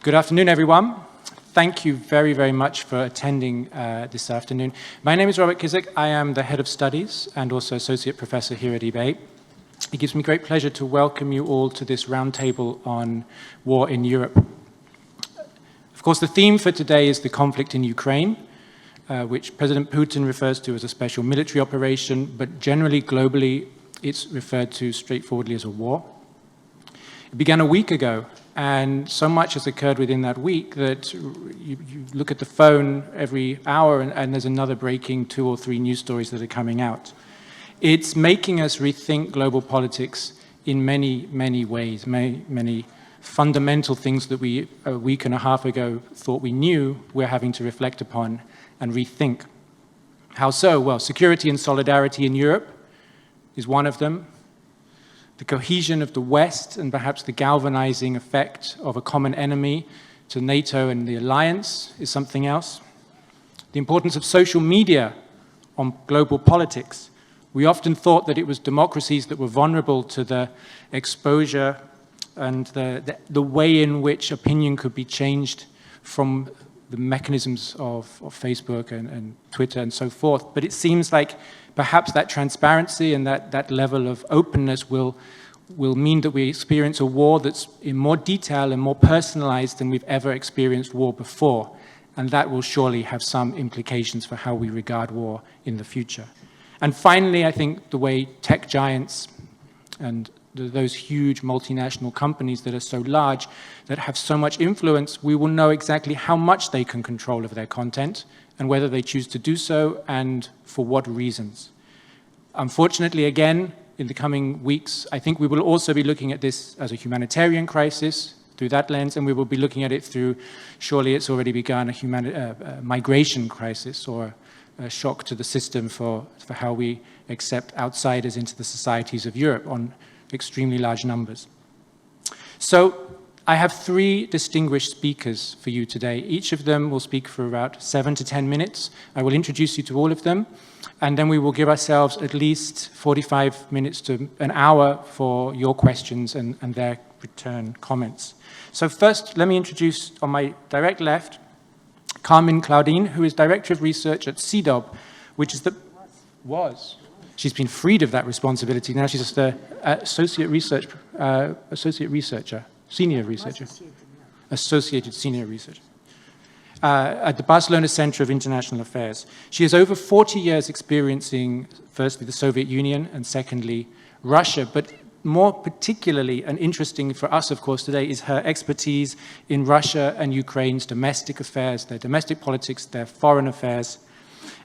Good afternoon, everyone. Thank you very, very much for attending this afternoon. My name is Robert Kissack. I am the head of studies and also associate professor here at IBEI. It gives me great pleasure to welcome you all to this roundtable on war in Europe. Of course, the theme for today is the conflict in Ukraine, which President Putin refers to as a special military operation, but generally, globally, it's referred to straightforwardly as a war. It began a week ago, and so much has occurred within that week that you look at the phone every hour and there's another breaking 2 or 3 news stories that are coming out. It's making us rethink global politics in many, many ways, many fundamental things that we, a week and a half ago, thought we knew, we're having to reflect upon and rethink. How so? Well, security and solidarity in Europe is one of them. The cohesion of the West and perhaps the galvanizing effect of a common enemy to NATO and the alliance is something else. The importance of social media on global politics. We often thought that it was democracies that were vulnerable to the exposure and the way in which opinion could be changed from the mechanisms of Facebook and Twitter and so forth. But it seems like perhaps that transparency and that level of openness will mean that we experience a war that's in more detail and more personalized than we've ever experienced war before. And that will surely have some implications for how we regard war in the future. And finally, I think the way tech giants and those huge multinational companies that are so large, that have so much influence, we will know exactly how much they can control of their content and whether they choose to do so and for what reasons. Unfortunately, again, in the coming weeks, I think we will also be looking at this as a humanitarian crisis through that lens, and we will be looking at it through, surely it's already begun, a migration crisis or a shock to the system for how we accept outsiders into the societies of Europe on extremely large numbers. So I have 3 distinguished speakers for you today. Each of them will speak for about 7 to 10 minutes. I will introduce you to all of them, and then we will give ourselves at least 45 minutes to an hour for your questions and their return comments. So first, let me introduce on my direct left, Carmen Claudín, who is Director of Research at CIDOB, which is She's been freed of that responsibility. Now she's just an associate senior researcher at the Barcelona Center of International Affairs. She has over 40 years experiencing, firstly, the Soviet Union, and secondly, Russia. But more particularly and interesting for us, of course, today is her expertise in Russia and Ukraine's domestic affairs, their domestic politics, their foreign affairs.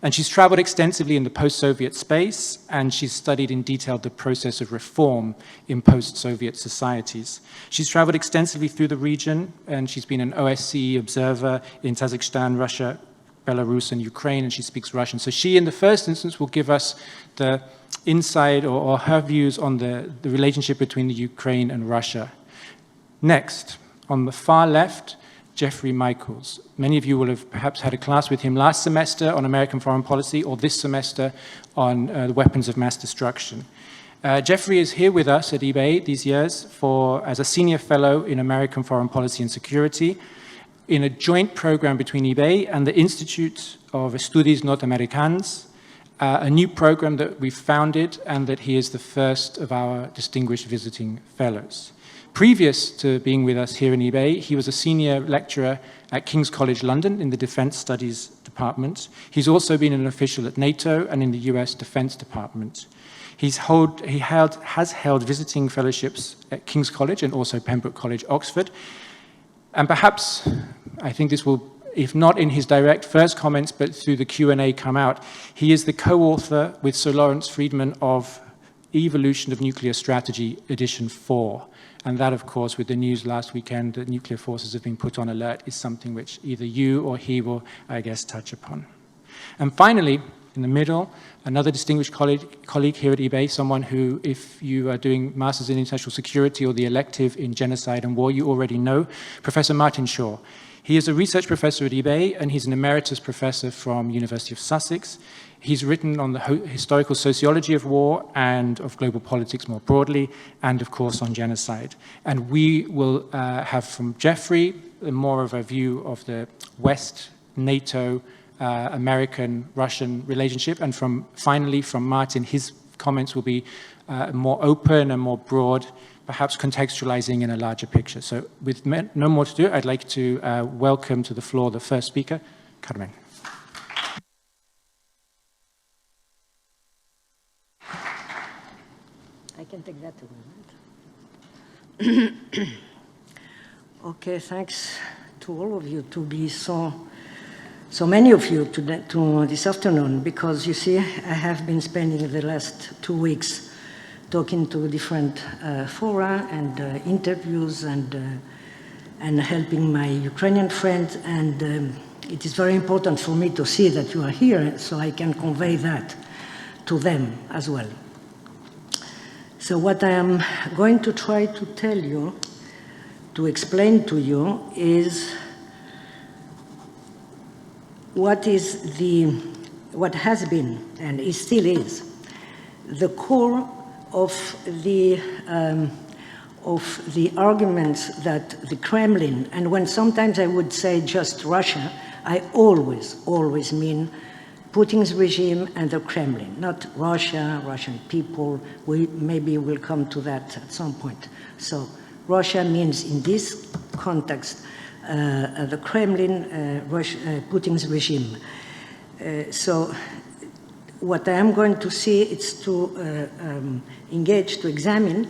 And she's traveled extensively in the post-Soviet space, and she's studied in detail the process of reform in post-Soviet societies. She's traveled extensively through the region, and she's been an OSCE observer in Kazakhstan, Russia, Belarus, and Ukraine, and she speaks Russian. So she, in the first instance, will give us the insight or her views on the relationship between the Ukraine and Russia. Next, on the far left, Jeffrey Michaels. Many of you will have perhaps had a class with him last semester on American foreign policy, or this semester on the weapons of mass destruction. Jeffrey is here with us at IBEI these years as a senior fellow in American foreign policy and security in a joint program between IBEI and the Institute of Estudis Nord-Americans, a new program that we've founded and that he is the first of our distinguished visiting fellows. Previous to being with us here in IBEI, he was a senior lecturer at King's College London in the Defense Studies Department. He's also been an official at NATO and in the US Defense Department. He has held visiting fellowships at King's College and also Pembroke College, Oxford. And perhaps, I think this will, if not in his direct first comments, but through the Q&A come out, he is the co-author with Sir Lawrence Freedman of Evolution of Nuclear Strategy, Edition 4. And that, of course, with the news last weekend that nuclear forces have been put on alert, is something which either you or he will, I guess, touch upon. And finally, in the middle, another distinguished colleague here at IBEI, someone who, if you are doing Masters in International Security or the elective in Genocide and War, you already know, Professor Martin Shaw. He is a research professor at IBEI, and he's an emeritus professor from University of Sussex. He's written on the historical sociology of war and of global politics more broadly, and of course on genocide. And we will have from Jeffrey more of a view of the West, NATO, American, Russian relationship, and finally from Martin, his comments will be more open and more broad, perhaps contextualizing in a larger picture. So with no more to do, I'd like to welcome to the floor the first speaker, Carmen. I can take that away. Okay, thanks to all of you to be so many of you to this afternoon, because you see, I have been spending the last 2 weeks talking to different fora and interviews and helping my Ukrainian friends, and it is very important for me to see that you are here so I can convey that to them as well. So what I am going to try to tell you, to explain to you, is what has been and still is the core of the arguments that the Kremlin, and when sometimes I would say just Russia, I always mean Putin's regime and the Kremlin, not Russia, Russian people. Maybe we'll come to that at some point. So Russia means in this context the Kremlin, Putin's regime. So what I am going to see is to engage, to examine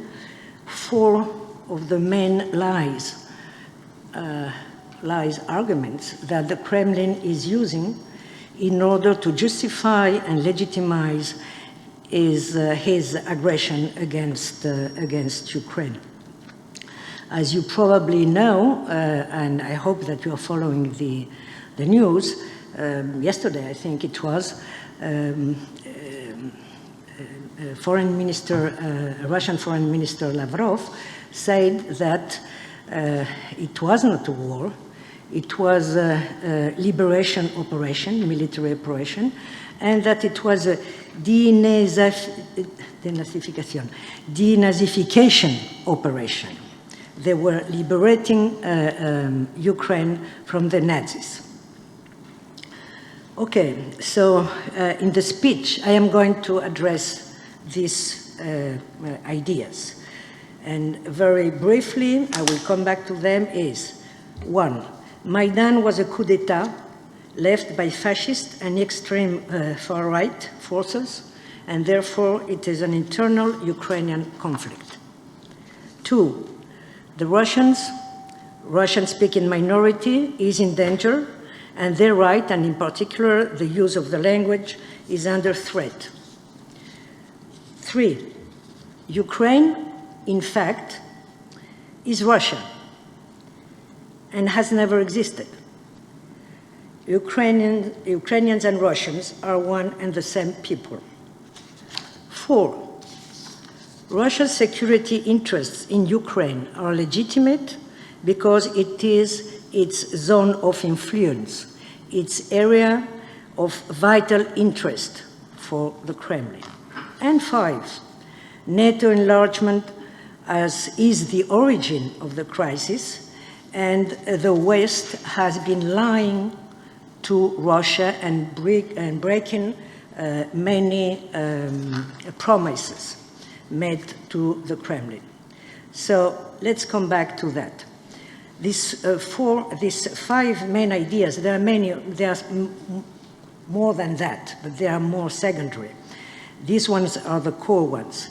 4 of the main lies arguments that the Kremlin is using in order to justify and legitimize his aggression against Ukraine. As you probably know, and I hope that you are following the news, yesterday I think it was, Russian Foreign Minister Lavrov said that it was not a war, it was a liberation operation, military operation, and that it was a denazification operation. They were liberating Ukraine from the Nazis. Okay, so in the speech, I am going to address these ideas. And very briefly, I will come back to them, is 1, Maidan was a coup d'etat left by fascist and extreme far-right forces, and therefore it is an internal Ukrainian conflict. 2, the Russian-speaking minority is in danger, and their right, and in particular the use of the language, is under threat. 3, Ukraine, in fact, is Russia and has never existed. Ukrainians and Russians are one and the same people. 4, Russia's security interests in Ukraine are legitimate because it is its zone of influence, its area of vital interest for the Kremlin. And 5, NATO enlargement is the origin of the crisis, and the West has been lying to Russia and breaking many promises made to the Kremlin. So let's come back to that. These 5 main ideas, there are more than that, but they are more secondary. These ones are the core ones.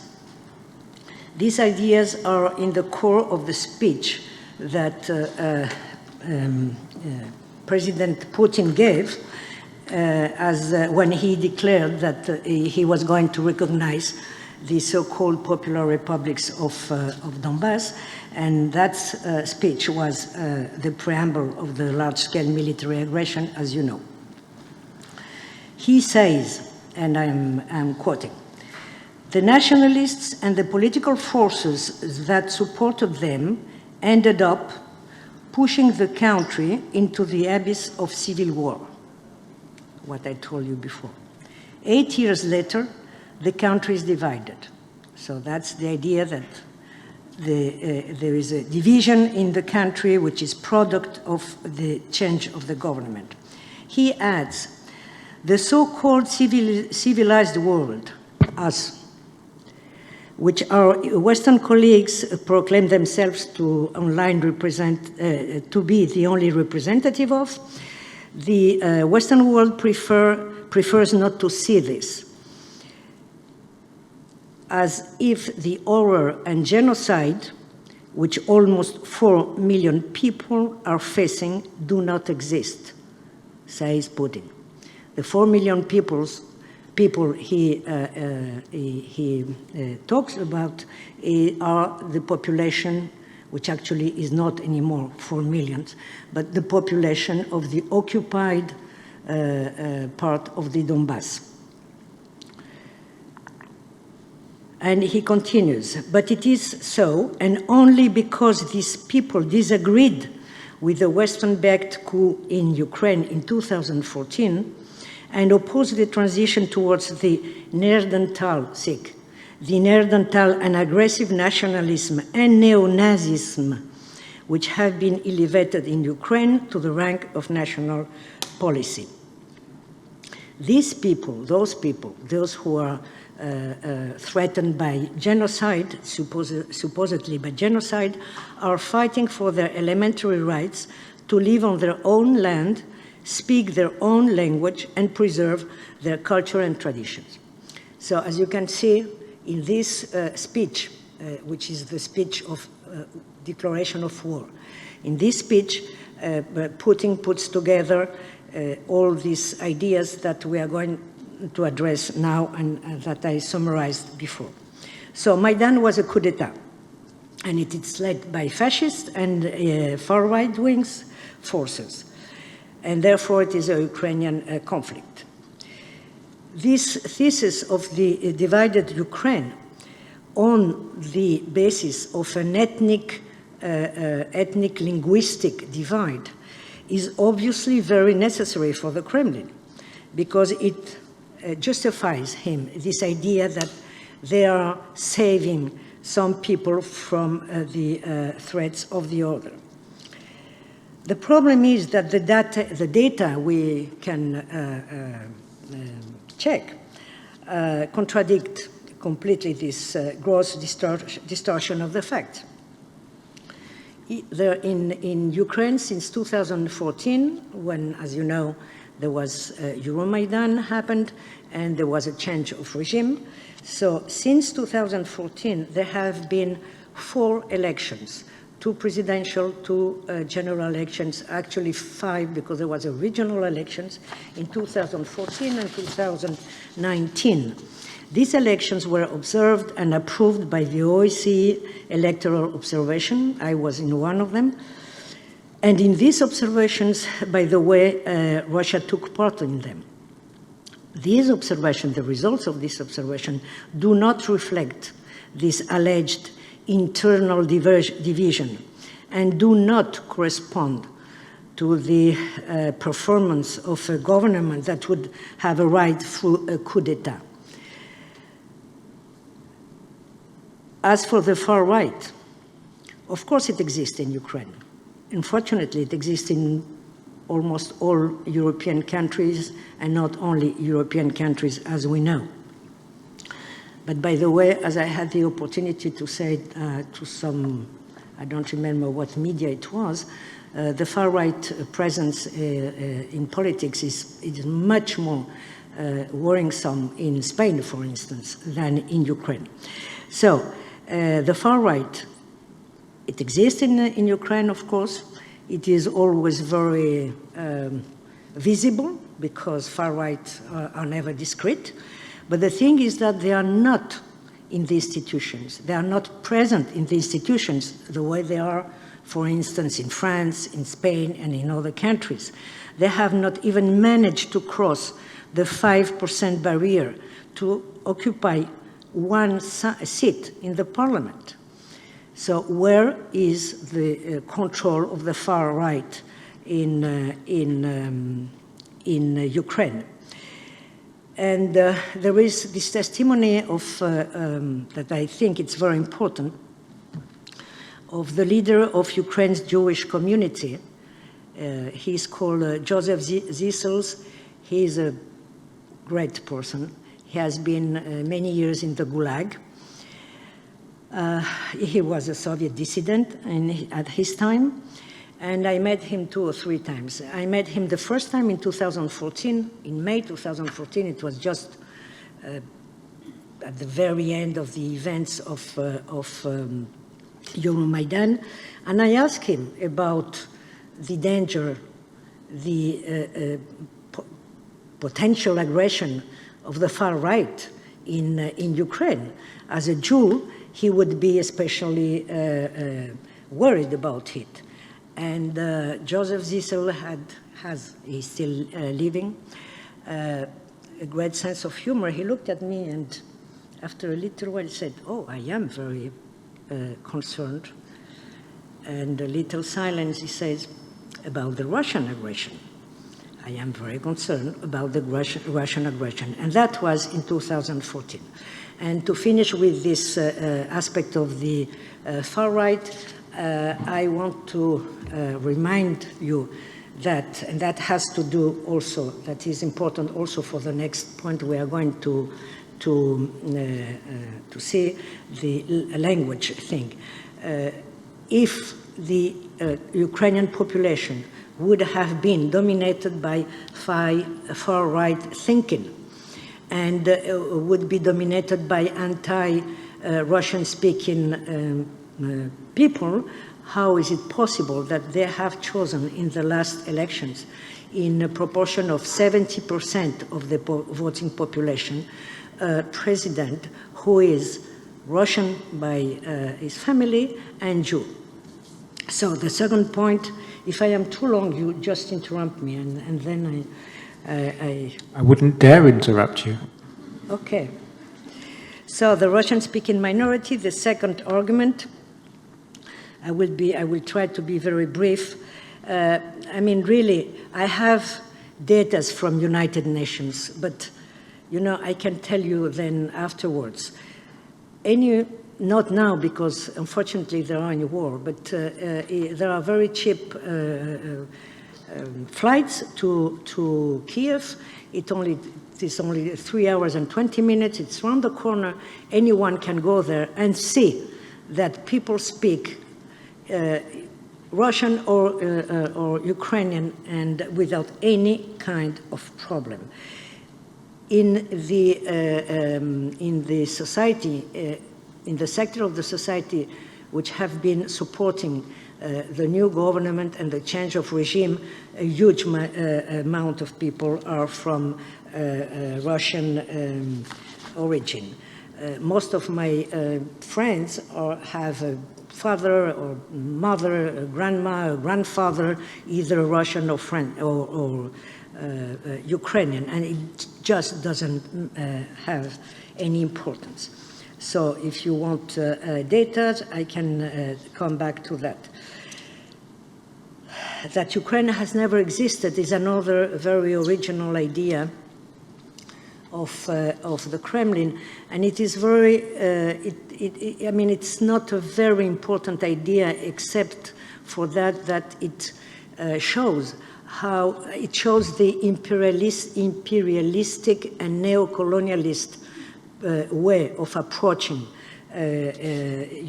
These ideas are in the core of the speech that President Putin gave when he declared that he was going to recognize the so-called Popular Republics of Donbass, and that speech was the preamble of the large-scale military aggression, as you know. He says and I'm quoting, "The nationalists and the political forces that supported them ended up pushing the country into the abyss of civil war," what I told you before. 8 years later, the country is divided. So that's the idea that there is a division in the country which is product of the change of the government. He adds, "The so-called civilized world, us, which our Western colleagues proclaim themselves to online to be the only representative of, the Western world prefers not to see this, as if the horror and genocide which almost 4 million people are facing do not exist," says Putin. The 4 million people he talks about are the population, which actually is not anymore 4 million, but the population of the occupied part of the Donbass. And he continues, "But it is so, and only because these people disagreed with the Western-backed coup in Ukraine in 2014 and opposed the transition towards the Neanderthal, an aggressive nationalism and neo-Nazism, which have been elevated in Ukraine to the rank of national policy. These people, those who are threatened by genocide, supposedly by genocide, are fighting for their elementary rights to live on their own land, speak their own language, and preserve their culture and traditions." So as you can see in this speech, which is the speech of declaration of war, in this speech, Putin puts together all these ideas that we are going to address now and that I summarized before. So Maidan was a coup d'etat, and it is led by fascists and far right-wing forces, and therefore it is a Ukrainian conflict. This thesis of the divided Ukraine on the basis of an ethnic linguistic divide is obviously very necessary for the Kremlin, because it justifies him this idea that they are saving some people from the threats of the other. The problem is that the data we can check contradict completely this gross distortion of the facts. In Ukraine since 2014, when, as you know, there was Euromaidan happened and there was a change of regime. So since 2014, there have been 4 elections, 2 presidential, 2 general elections, actually 5 because there was a regional elections in 2014 and 2019. These elections were observed and approved by the OSCE Electoral Observation. I was in one of them. And in these observations, by the way, Russia took part in them. These observations, the results of this observation, do not reflect this alleged internal division and do not correspond to the performance of a government that would have arrived through a coup d'etat. As for the far right, of course it exists in Ukraine. Unfortunately, it exists in almost all European countries, and not only European countries, as we know. But by the way, as I had the opportunity to say to some, I don't remember what media it was, the far-right presence in politics is much more worrisome in Spain, for instance, than in Ukraine. So the far-right, it exists in Ukraine, of course. It is always very visible because far-right are never discreet. But the thing is that they are not in the institutions. They are not present in the institutions the way they are, for instance, in France, in Spain, and in other countries. They have not even managed to cross the 5% barrier to occupy one seat in the parliament. So where is the control of the far right in Ukraine? And there is this testimony of, that I think it's very important, of the leader of Ukraine's Jewish community. He's called Joseph Zissels. He's a great person. He has been many years in the Gulag. He was a Soviet dissident at his time, and I met him 2 or 3 times. I met him the first time in 2014, in May 2014. It was just at the very end of the events of Euromaidan, and I asked him about the danger, the potential aggression of the far right in Ukraine. As a Jew, he would be especially worried about it. And Joseph Zissel he's still living, a great sense of humor. He looked at me and after a little while said, "Oh, I am very concerned." And a little silence, he says, "About the Russian aggression. I am very concerned about the Russian aggression." And that was in 2014. And to finish with this aspect of the far right, I want to remind you that, and that has to do also, that is important also for the next point we are going to see, the language thing. If the Ukrainian population would have been dominated by far right thinking and would be dominated by anti-Russian speaking people, how is it possible that they have chosen in the last elections, in a proportion of 70% of the voting population, a president who is Russian by his family and Jew? So the second point, if I am too long, you just interrupt me, and then I wouldn't dare interrupt you. Okay. So the Russian-speaking minority, the second argument, I will try to be very brief. I mean, really, I have data from United Nations, but, you know, I can tell you then afterwards. Not now, because unfortunately there are any war, but there are very cheap flights to Kiev. It's only 3 hours and 20 minutes. It's around the corner. Anyone can go there and see that people speak Russian or Ukrainian, and without any kind of problem. In the society, in the sector of the society which have been supporting the new government and the change of regime, a huge amount of people are from Russian origin. Most of my friends have a father or mother, a grandma, a grandfather, either Russian or Ukrainian, and it just doesn't have any importance. So if you want data, I can come back to that. That Ukraine has never existed is another very original idea of the Kremlin, and it is very, I mean, it's not a very important idea except for that it shows the imperialistic and neo-colonialist way of approaching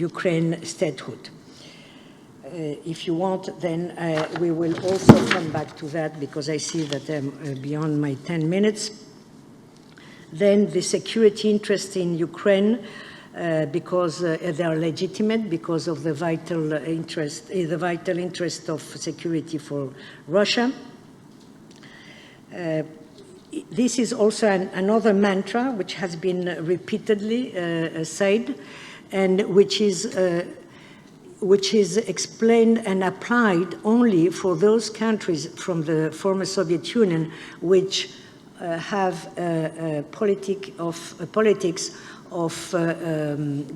Ukraine statehood. If you want, then we will also come back to that, because I see that I'm beyond my 10 minutes. Then the security interest in Ukraine, because they are legitimate, because of the vital interest of security for Russia. This is also another mantra which has been repeatedly said, and which is explained and applied only for those countries from the former Soviet Union which have a politics of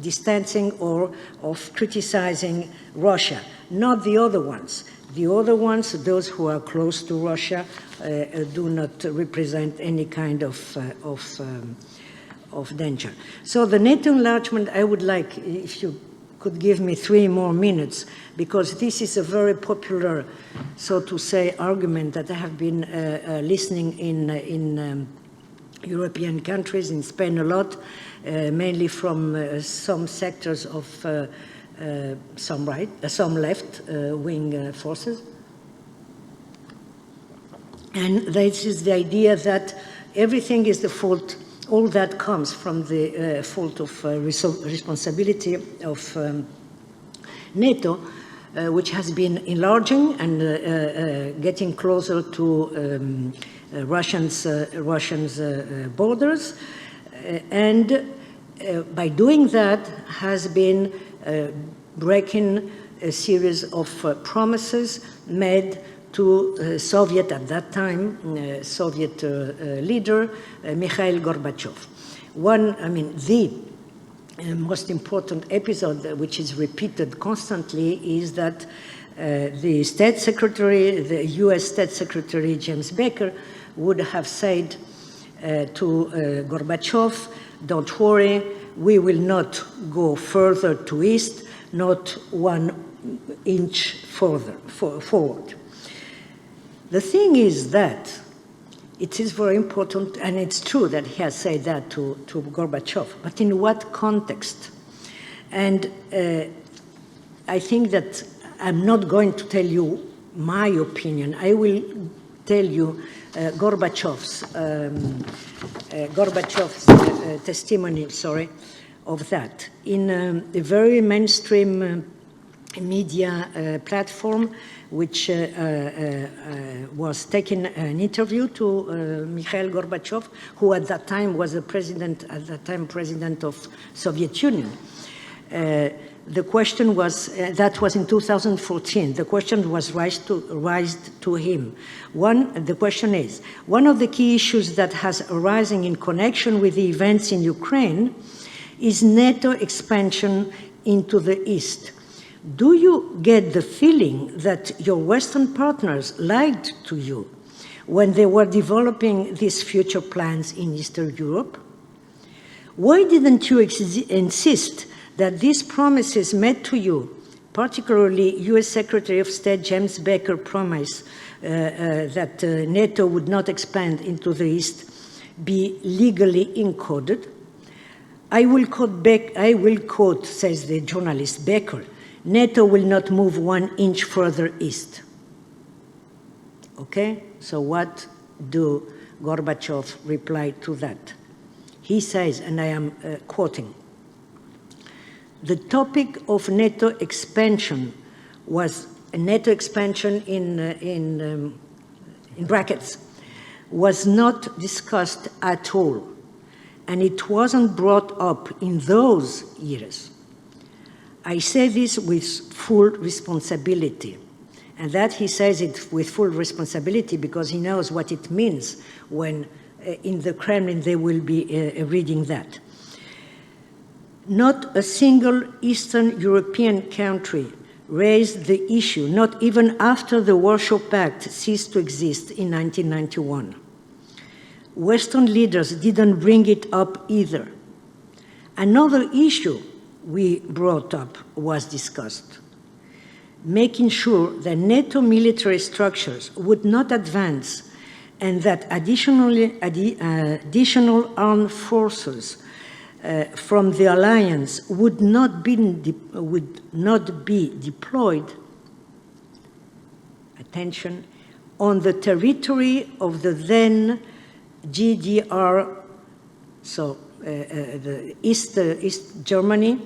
distancing or of criticizing Russia, not the other ones. The other ones, those who are close to Russia, do not represent any kind of danger. So the NATO enlargement, I would like, if you could give me 3 more minutes, because this is a very popular, so to say, argument that I have been listening in European countries, in Spain a lot, mainly from some sectors of some left-wing forces. And this is the idea that everything is the fault, all that comes from the fault of responsibility of NATO, which has been enlarging and getting closer to Russians' borders, and by doing that has been breaking a series of promises made to Soviet, at that time, Soviet leader, Mikhail Gorbachev. The most important episode, which is repeated constantly, is that the State Secretary, the US State Secretary James Baker, would have said to Gorbachev, don't worry, we will not go further to east, not 1 inch forward. The thing is that it is very important, and it's true that he has said that to Gorbachev, but in what context? And I think that I'm not going to tell you my opinion. I will tell you Gorbachev's testimony, of that. In a very mainstream media platform, which was taking an interview to Mikhail Gorbachev, who at that time was president of Soviet Union. The question was, that was in 2014, the question was raised to him. The question is, one of the key issues that has arisen in connection with the events in Ukraine is NATO expansion into the East. Do you get the feeling that your Western partners lied to you when they were developing these future plans in Eastern Europe? Why didn't you insist that these promises made to you, particularly US Secretary of State James Baker promise that NATO would not expand into the East, be legally encoded? I will quote, says the journalist Baker, NATO will not move 1 inch further east. Okay, so what do Gorbachev reply to that? He says, and I am quoting, the topic of NATO expansion was, NATO expansion in brackets, was not discussed at all, and it wasn't brought up in those years. I say this with full responsibility, and that he says it with full responsibility because he knows what it means when in the Kremlin they will be reading that. Not a single Eastern European country raised the issue, not even after the Warsaw Pact ceased to exist in 1991. Western leaders didn't bring it up either. Another issue we brought up was discussed, making sure that NATO military structures would not advance and that additional armed forces from the alliance would not be deployed, attention, on the territory of the then GDR, so the East Germany,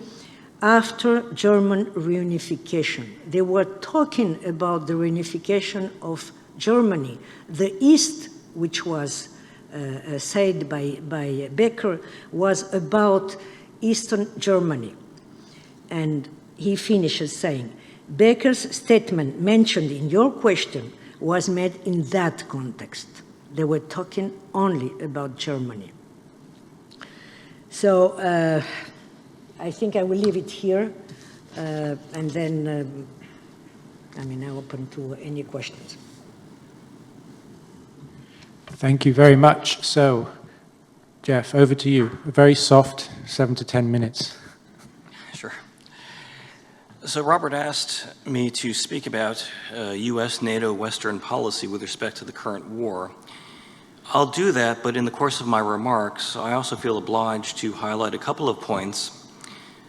after German reunification. They were talking about the reunification of Germany. The East, which was said by Baker, was about Eastern Germany. And he finishes saying, Baker's statement mentioned in your question was made in that context. They were talking only about Germany. So I think I will leave it here, and then I'm open to any questions. Thank you very much. So, Jeff, over to you. A very soft 7 to 10 minutes. Sure. So Robert asked me to speak about U.S. NATO Western policy with respect to the current war. I'll do that, but in the course of my remarks, I also feel obliged to highlight a couple of points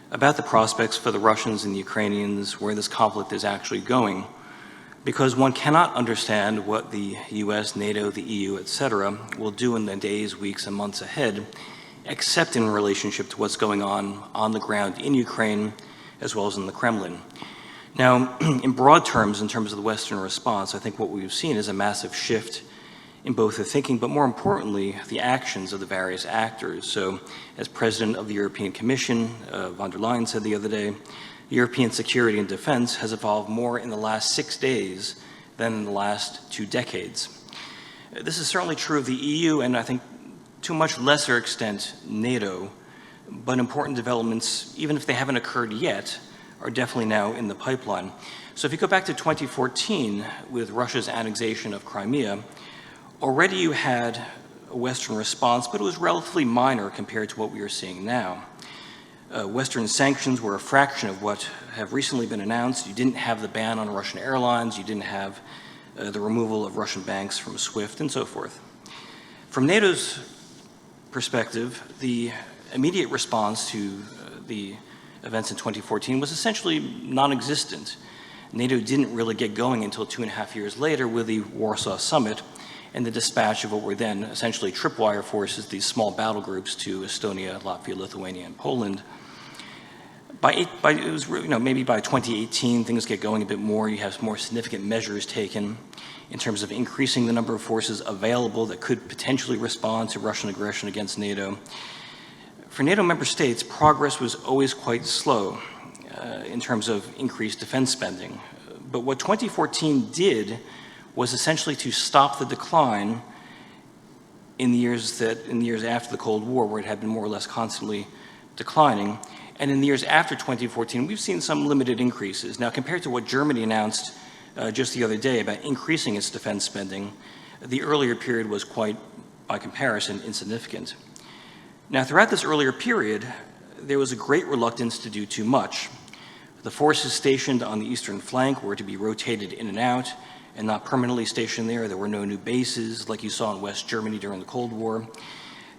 about the prospects for the Russians and the Ukrainians, where this conflict is actually going, because one cannot understand what the US, NATO, the EU, etc. will do in the days, weeks, and months ahead, except in relationship to what's going on the ground in Ukraine, as well as in the Kremlin. Now, in broad terms, in terms of the Western response, I think what we've seen is a massive shift in both the thinking, but more importantly, the actions of the various actors. So, as President of the European Commission, von der Leyen said the other day, European security and defense has evolved more in the last 6 days than in the last 2 decades. This is certainly true of the EU, and I think to a much lesser extent NATO, but important developments, even if they haven't occurred yet, are definitely now in the pipeline. So if you go back to 2014 with Russia's annexation of Crimea, already you had a Western response, but it was relatively minor compared to what we are seeing now. Western sanctions were a fraction of what have recently been announced. You didn't have the ban on Russian airlines, you didn't have the removal of Russian banks from SWIFT, and so forth. From NATO's perspective, the immediate response to the events in 2014 was essentially non-existent. NATO didn't really get going until 2.5 years later with the Warsaw Summit and the dispatch of what were then essentially tripwire forces, these small battle groups, to Estonia, Latvia, Lithuania, and Poland. It was, maybe by 2018, things get going a bit more. You have more significant measures taken in terms of increasing the number of forces available that could potentially respond to Russian aggression against NATO. For NATO member states, progress was always quite slow in terms of increased defense spending. But what 2014 did was essentially to stop the decline in the years after the Cold War, where it had been more or less constantly declining. And in the years after 2014, we've seen some limited increases. Now, compared to what Germany announced just the other day about increasing its defense spending, the earlier period was quite, by comparison, insignificant. Now, throughout this earlier period, there was a great reluctance to do too much. The forces stationed on the eastern flank were to be rotated in and out and not permanently stationed there. There were no new bases like you saw in West Germany during the Cold War.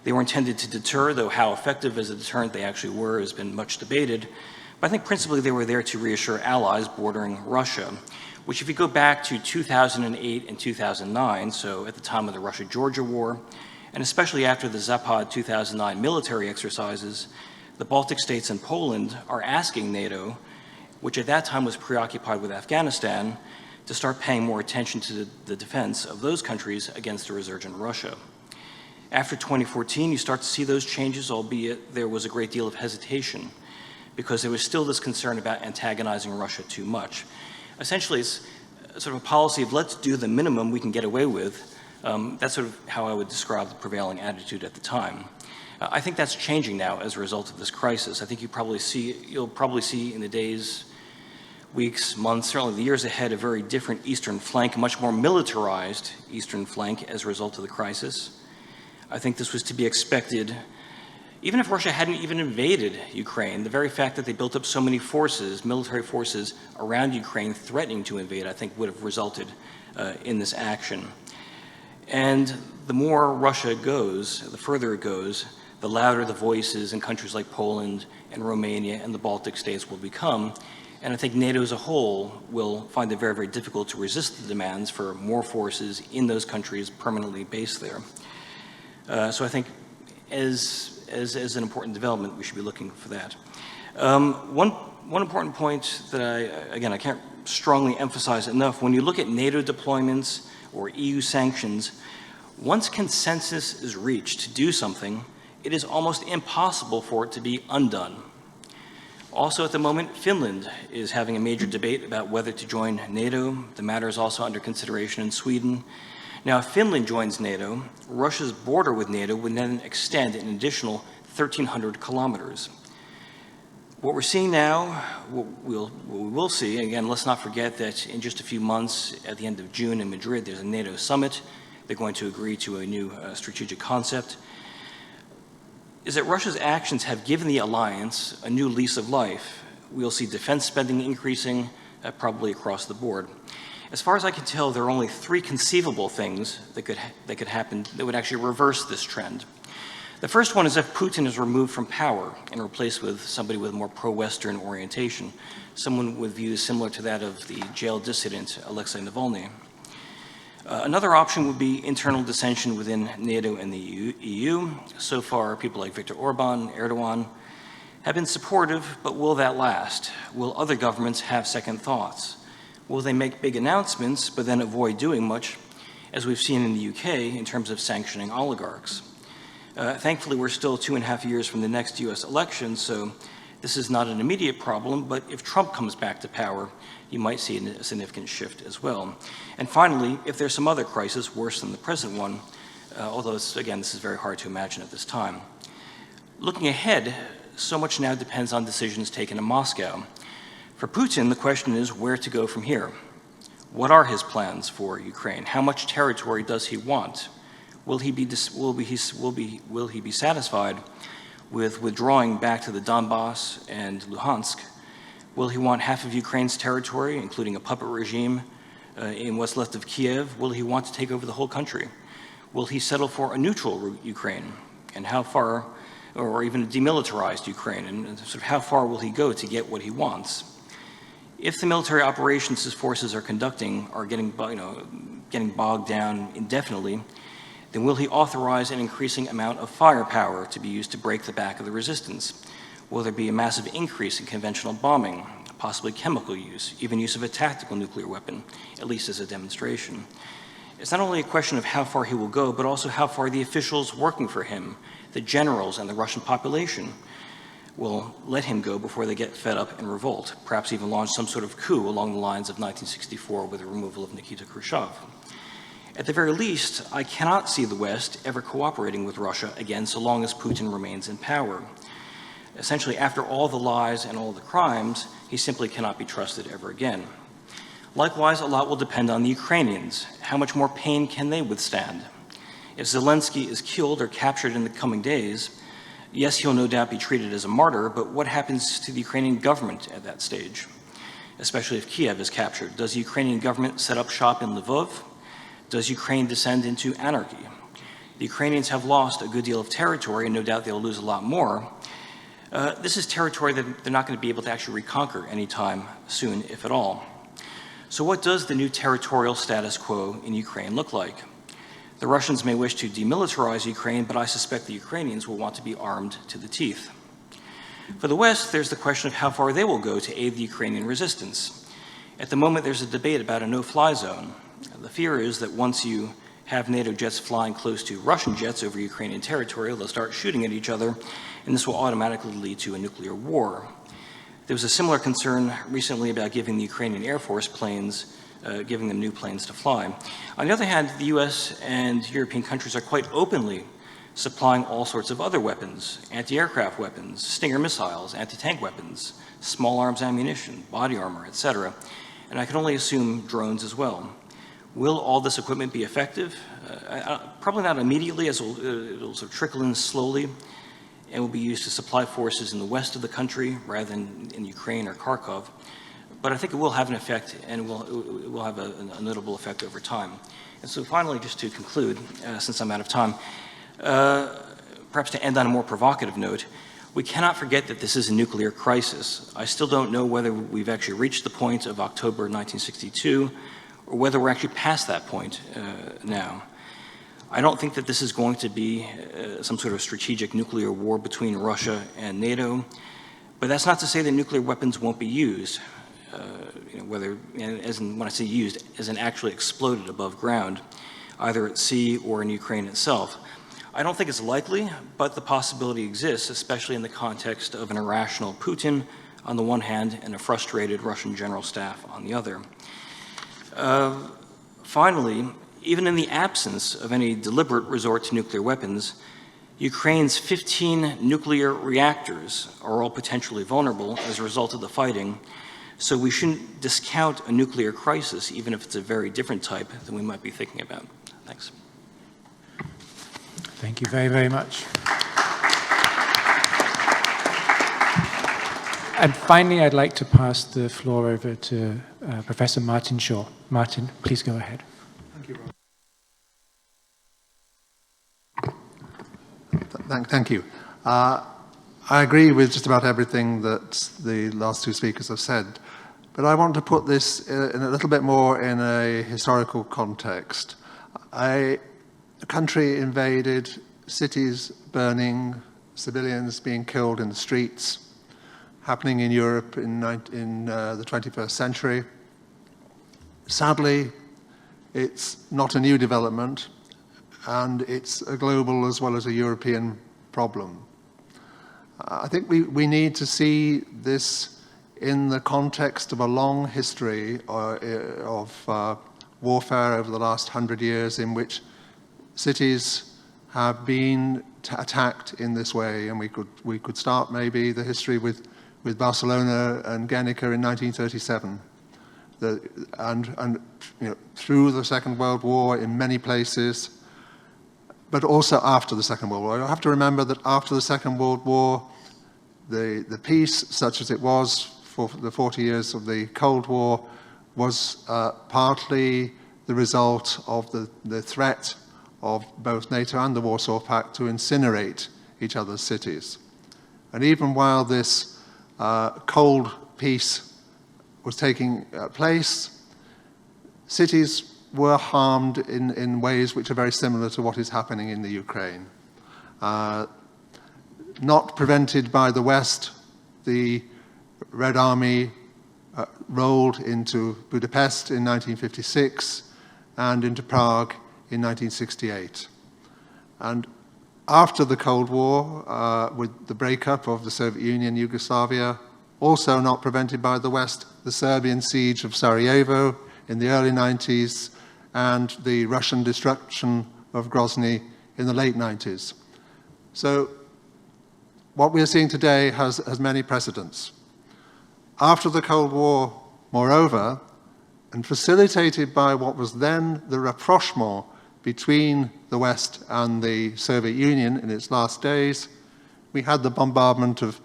They were intended to deter, though how effective as a deterrent they actually were has been much debated. But I think principally they were there to reassure allies bordering Russia, which if you go back to 2008 and 2009, so at the time of the Russia-Georgia War, and especially after the Zapad 2009 military exercises, the Baltic states and Poland are asking NATO, which at that time was preoccupied with Afghanistan, to start paying more attention to the defense of those countries against a resurgent Russia. After 2014, you start to see those changes, albeit there was a great deal of hesitation because there was still this concern about antagonizing Russia too much. Essentially, it's sort of a policy of let's do the minimum we can get away with. That's sort of how I would describe the prevailing attitude at the time. I think that's changing now as a result of this crisis. I think you'll probably see in the days, weeks, months, certainly the years ahead, a very different eastern flank, a much more militarized eastern flank as a result of the crisis. I think this was to be expected. Even if Russia hadn't even invaded Ukraine, the very fact that they built up so many forces, military forces around Ukraine threatening to invade, I think would have resulted in this action. And the more Russia goes, the further it goes, the louder the voices in countries like Poland and Romania and the Baltic states will become. And I think NATO as a whole will find it very, very difficult to resist the demands for more forces in those countries permanently based there. So I think as an important development, we should be looking for that. One important point that I can't strongly emphasize enough, when you look at NATO deployments or EU sanctions, once consensus is reached to do something, it is almost impossible for it to be undone. Also at the moment, Finland is having a major debate about whether to join NATO. The matter is also under consideration in Sweden. Now, if Finland joins NATO, Russia's border with NATO would then extend an additional 1,300 kilometers. What we're seeing now, what we will see, again, let's not forget that in just a few months, at the end of June in Madrid, there's a NATO summit. They're going to agree to a new strategic concept, is that Russia's actions have given the alliance a new lease of life. We'll see defense spending increasing probably across the board. As far as I can tell, there are only 3 conceivable things that could happen that would actually reverse this trend. The first one is if Putin is removed from power and replaced with somebody with more pro-Western orientation, someone with views similar to that of the jailed dissident Alexei Navalny. Another option would be internal dissension within NATO and the EU. So far, people like Viktor Orban, Erdogan, have been supportive, but will that last? Will other governments have second thoughts? Will they make big announcements, but then avoid doing much, as we've seen in the UK in terms of sanctioning oligarchs? Thankfully, we're still 2.5 years from the next US election, so this is not an immediate problem, but if Trump comes back to power, you might see a significant shift as well. And finally, if there's some other crisis worse than the present one, although, again, this is very hard to imagine at this time. Looking ahead, so much now depends on decisions taken in Moscow. For Putin, the question is where to go from here. What are his plans for Ukraine? How much territory does he want? Will he be satisfied with withdrawing back to the Donbass and Luhansk? Will he want half of Ukraine's territory, including a puppet regime in what's left of Kiev? Will he want to take over the whole country? Will he settle for a neutral Ukraine? And how far, or even a demilitarized Ukraine? And sort of how far will he go to get what he wants? If the military operations his forces are conducting are getting bogged down indefinitely, then will he authorize an increasing amount of firepower to be used to break the back of the resistance? Will there be a massive increase in conventional bombing, possibly chemical use, even use of a tactical nuclear weapon, at least as a demonstration? It's not only a question of how far he will go, but also how far the officials working for him, the generals and the Russian population, will let him go before they get fed up and revolt, perhaps even launch some sort of coup along the lines of 1964 with the removal of Nikita Khrushchev. At the very least, I cannot see the West ever cooperating with Russia again so long as Putin remains in power. Essentially, after all the lies and all the crimes, he simply cannot be trusted ever again. Likewise, a lot will depend on the Ukrainians. How much more pain can they withstand? If Zelensky is killed or captured in the coming days, yes, he'll no doubt be treated as a martyr, but what happens to the Ukrainian government at that stage? Especially if Kiev is captured. Does the Ukrainian government set up shop in Lvov? Does Ukraine descend into anarchy? The Ukrainians have lost a good deal of territory, and no doubt they'll lose a lot more. This is territory that they're not going to be able to actually reconquer anytime soon, if at all. So what does the new territorial status quo in Ukraine look like? The Russians may wish to demilitarize Ukraine, but I suspect the Ukrainians will want to be armed to the teeth. For the West, there's the question of how far they will go to aid the Ukrainian resistance. At the moment, there's a debate about a no-fly zone. The fear is that once you have NATO jets flying close to Russian jets over Ukrainian territory, they'll start shooting at each other, and this will automatically lead to a nuclear war. There was a similar concern recently about giving the Ukrainian Air Force planes, giving them new planes to fly. On the other hand, the US and European countries are quite openly supplying all sorts of other weapons, anti-aircraft weapons, Stinger missiles, anti-tank weapons, small arms ammunition, body armor, etc. And I can only assume drones as well. Will all this equipment be effective? Probably not immediately, as it'll sort of trickle in slowly, and will be used to supply forces in the west of the country rather than in Ukraine or Kharkov. But I think it will have an effect, and it will have a notable effect over time. And so finally, just to conclude, since I'm out of time, perhaps to end on a more provocative note, we cannot forget that this is a nuclear crisis. I still don't know whether we've actually reached the point of October 1962, or whether we're actually past that point now. I don't think that this is going to be some sort of strategic nuclear war between Russia and NATO, but that's not to say that nuclear weapons won't be used, whether, as in, when I say used, as in actually exploded above ground, either at sea or in Ukraine itself. I don't think it's likely, but the possibility exists, especially in the context of an irrational Putin on the one hand and a frustrated Russian general staff on the other. Finally, even in the absence of any deliberate resort to nuclear weapons, Ukraine's 15 nuclear reactors are all potentially vulnerable as a result of the fighting, so we shouldn't discount a nuclear crisis, even if it's a very different type than we might be thinking about. Thanks. Thank you very, very much. And finally, I'd like to pass the floor over to Professor Martin Shaw. Martin, please go ahead. Thank you, Rob. Thank you. I agree with just about everything that the last two speakers have said, but I want to put this in a little bit more in a historical context. A country invaded, cities burning, civilians being killed in the streets, happening in Europe in the 21st century. Sadly, it's not a new development, and it's a global as well as a European problem. I think we need to see this in the context of a long history of warfare over the last 100 years in which cities have been attacked in this way, and we could start maybe the history with Barcelona and Guernica in 1937, and you know, through the Second World War in many places, but also after the Second World War. You have to remember that after the Second World War, the peace, such as it was for the 40 years of the Cold War, was partly the result of the threat of both NATO and the Warsaw Pact to incinerate each other's cities. And even while this cold peace was taking place, cities were harmed in ways which are very similar to what is happening in the Ukraine. Not prevented by the West, the Red Army rolled into Budapest in 1956 and into Prague in 1968. And after the Cold War, with the breakup of the Soviet Union, Yugoslavia, also not prevented by the West, the Serbian siege of Sarajevo in the early 90s, and the Russian destruction of Grozny in the late 90s. So what we are seeing today has many precedents. After the Cold War, moreover, and facilitated by what was then the rapprochement between the West and the Soviet Union in its last days, we had the bombardment of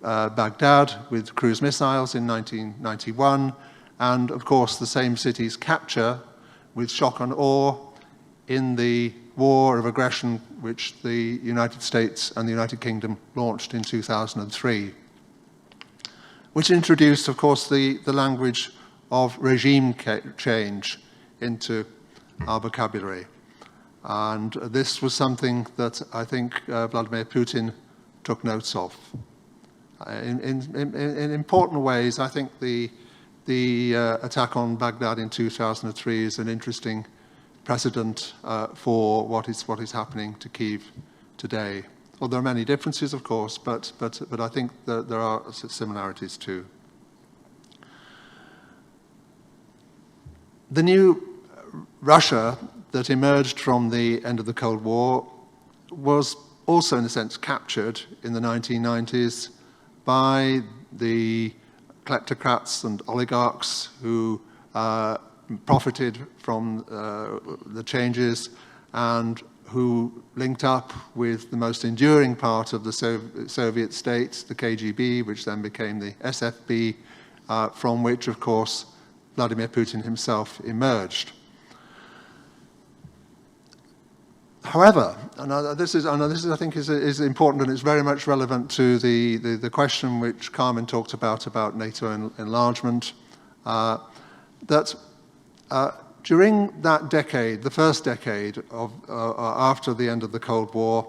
Baghdad with cruise missiles in 1991, and of course the same city's capture with shock and awe in the war of aggression which the United States and the United Kingdom launched in 2003, which introduced, of course, the language of regime change into our vocabulary. And this was something that I think Vladimir Putin took notes of. In important ways, I think the attack on Baghdad in 2003 is an interesting precedent for what is happening to Kyiv today. Well, there are many differences, of course, but I think that there are similarities too. The new Russia that emerged from the end of the Cold War was also, in a sense, captured in the 1990s by the kleptocrats and oligarchs who profited from the changes and who linked up with the most enduring part of the Soviet states, the KGB, which then became the SFB, from which, of course, Vladimir Putin himself emerged. However, and this is I think is important, and it's very much relevant to the question which Carmen talked about NATO enlargement, that during that decade, the first decade of after the end of the Cold War,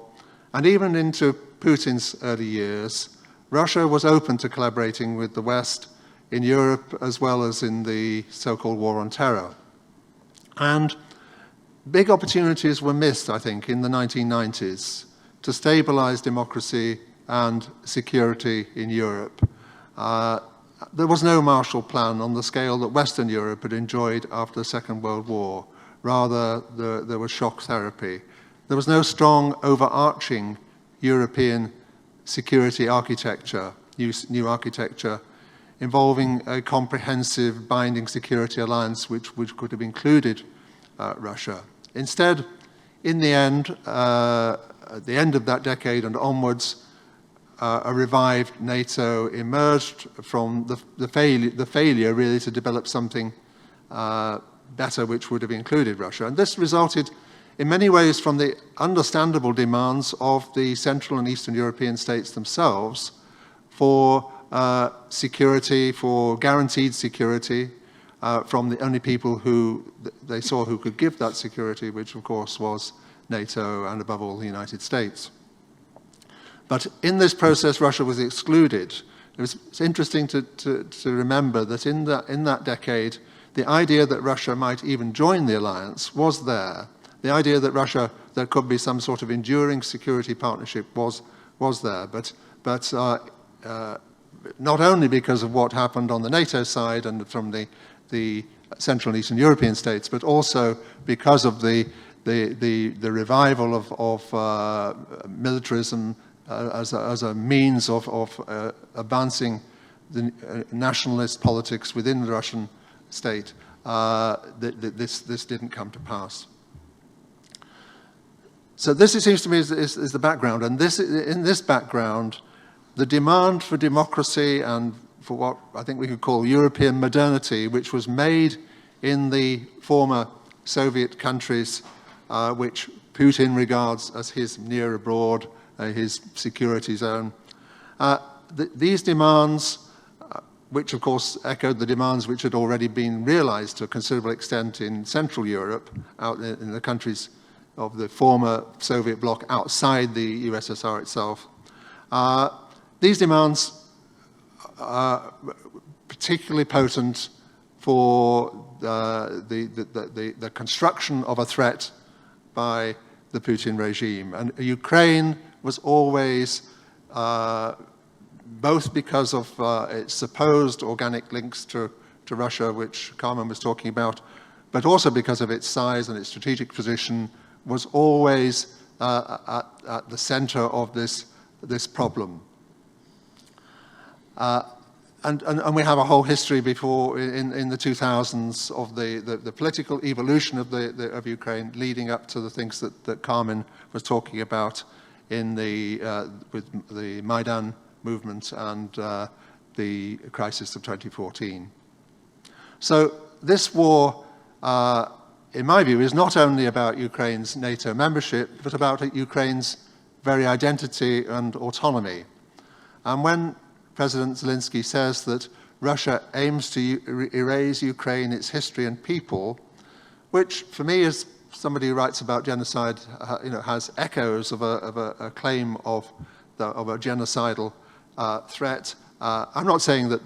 and even into Putin's early years, Russia was open to collaborating with the West in Europe as well as in the so-called War on Terror. And big opportunities were missed, I think, in the 1990s to stabilize democracy and security in Europe. There was no Marshall Plan on the scale that Western Europe had enjoyed after the Second World War. Rather, there was shock therapy. There was no strong overarching European security architecture, new architecture, involving a comprehensive binding security alliance which could have included Russia. Instead, in the end, at the end of that decade and onwards, a revived NATO emerged from the failure really to develop something better which would have included Russia. And this resulted in many ways from the understandable demands of the Central and Eastern European states themselves for security, for guaranteed security from the only people who they saw who could give that security, which of course was NATO and above all the United States. But in this process, Russia was excluded. It's interesting to remember that in that decade, the idea that Russia might even join the alliance was there. The idea that there could be some sort of enduring security partnership was there. But not only because of what happened on the NATO side and from the Central and Eastern European states, but also because of the revival of militarism as a means of advancing the nationalist politics within the Russian state. This didn't come to pass. So this, it seems to me, is the background. And in this background, the demand for democracy and for what I think we could call European modernity, which was made in the former Soviet countries, which Putin regards as his near abroad, his security zone. These demands, which of course echoed the demands which had already been realized to a considerable extent in Central Europe, out in the countries of the former Soviet bloc outside the USSR itself. These demands are particularly potent for the construction of a threat by the Putin regime. And Ukraine was always, both because of its supposed organic links to Russia, which Carmen was talking about, but also because of its size and its strategic position, was always at the center of this problem. And we have a whole history before in the 2000s of the political evolution of Ukraine, leading up to the things that Carmen was talking about with the Maidan movement and the crisis of 2014. So this war, in my view, is not only about Ukraine's NATO membership, but about Ukraine's very identity and autonomy. And when President Zelensky says that Russia aims to erase Ukraine, its history and people, which for me, as somebody who writes about genocide, has echoes of a claim of a genocidal threat. I'm not saying that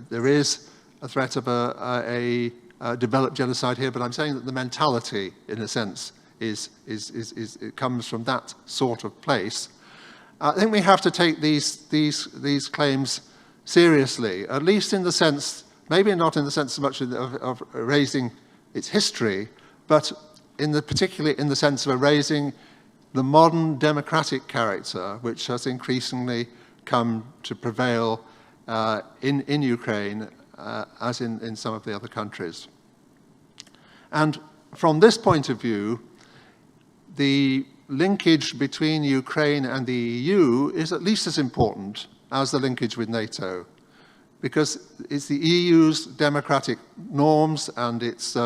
there is a threat of a developed genocide here, but I'm saying that the mentality, in a sense, it comes from that sort of place. I think we have to take these claims seriously, at least in the sense, maybe not in the sense so much of erasing its history, but particularly in the sense of erasing the modern democratic character which has increasingly come to prevail in Ukraine as in some of the other countries. And from this point of view, the linkage between Ukraine and the EU is at least as important as the linkage with NATO, because it's the EU's democratic norms and its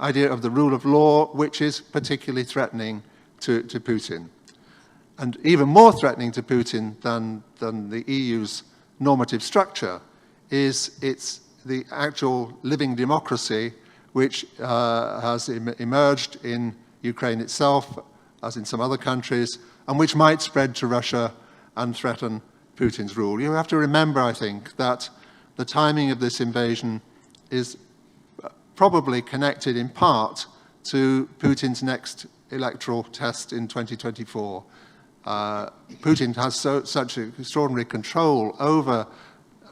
idea of the rule of law which is particularly threatening to Putin. And even more threatening to Putin than the EU's normative structure is the actual living democracy which has emerged in Ukraine itself, as in some other countries, and which might spread to Russia and threaten Putin's rule. You have to remember, I think, that the timing of this invasion is probably connected in part to Putin's next electoral test in 2024. Putin has such extraordinary control over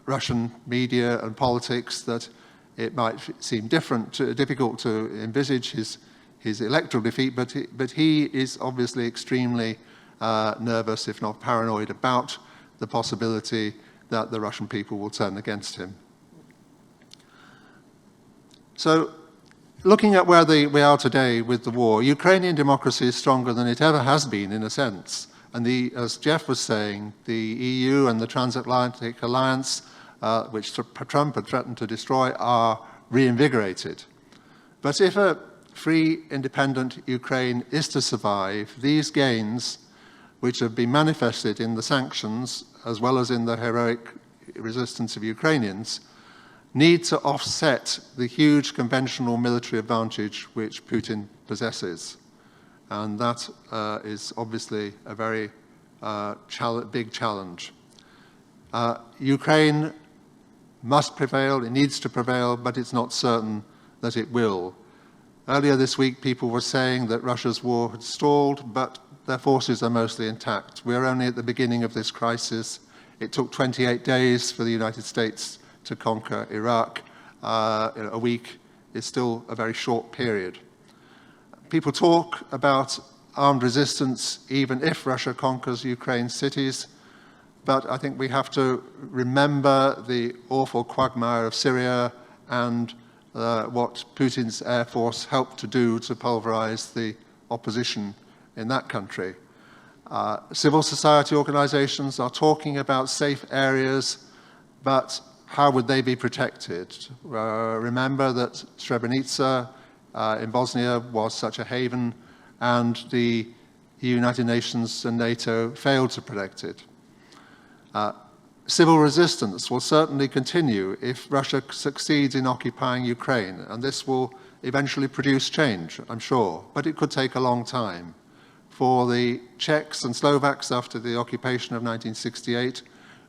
Russian media and politics that it might seem difficult to envisage his electoral defeat, but he is obviously extremely nervous, if not paranoid, about the possibility that the Russian people will turn against him. So, looking at where we are today with the war, Ukrainian democracy is stronger than it ever has been, in a sense. And as Jeff was saying, the EU and the transatlantic alliance, which Trump had threatened to destroy, are reinvigorated. But if a free, independent Ukraine is to survive, these gains, which have been manifested in the sanctions, as well as in the heroic resistance of Ukrainians, need to offset the huge conventional military advantage which Putin possesses. And that is obviously a very big challenge. Ukraine must prevail, it needs to prevail, but it's not certain that it will. Earlier this week, people were saying that Russia's war had stalled, but their forces are mostly intact. We're only at the beginning of this crisis. It took 28 days for the United States to conquer Iraq. A week is still a very short period. People talk about armed resistance even if Russia conquers Ukraine's cities, but I think we have to remember the awful quagmire of Syria and what Putin's air force helped to do to pulverize the opposition in that country. Civil society organizations are talking about safe areas, but how would they be protected? Remember that Srebrenica in Bosnia was such a haven, and the United Nations and NATO failed to protect it. Civil resistance will certainly continue if Russia succeeds in occupying Ukraine, and this will eventually produce change, I'm sure, but it could take a long time. For the Czechs and Slovaks after the occupation of 1968,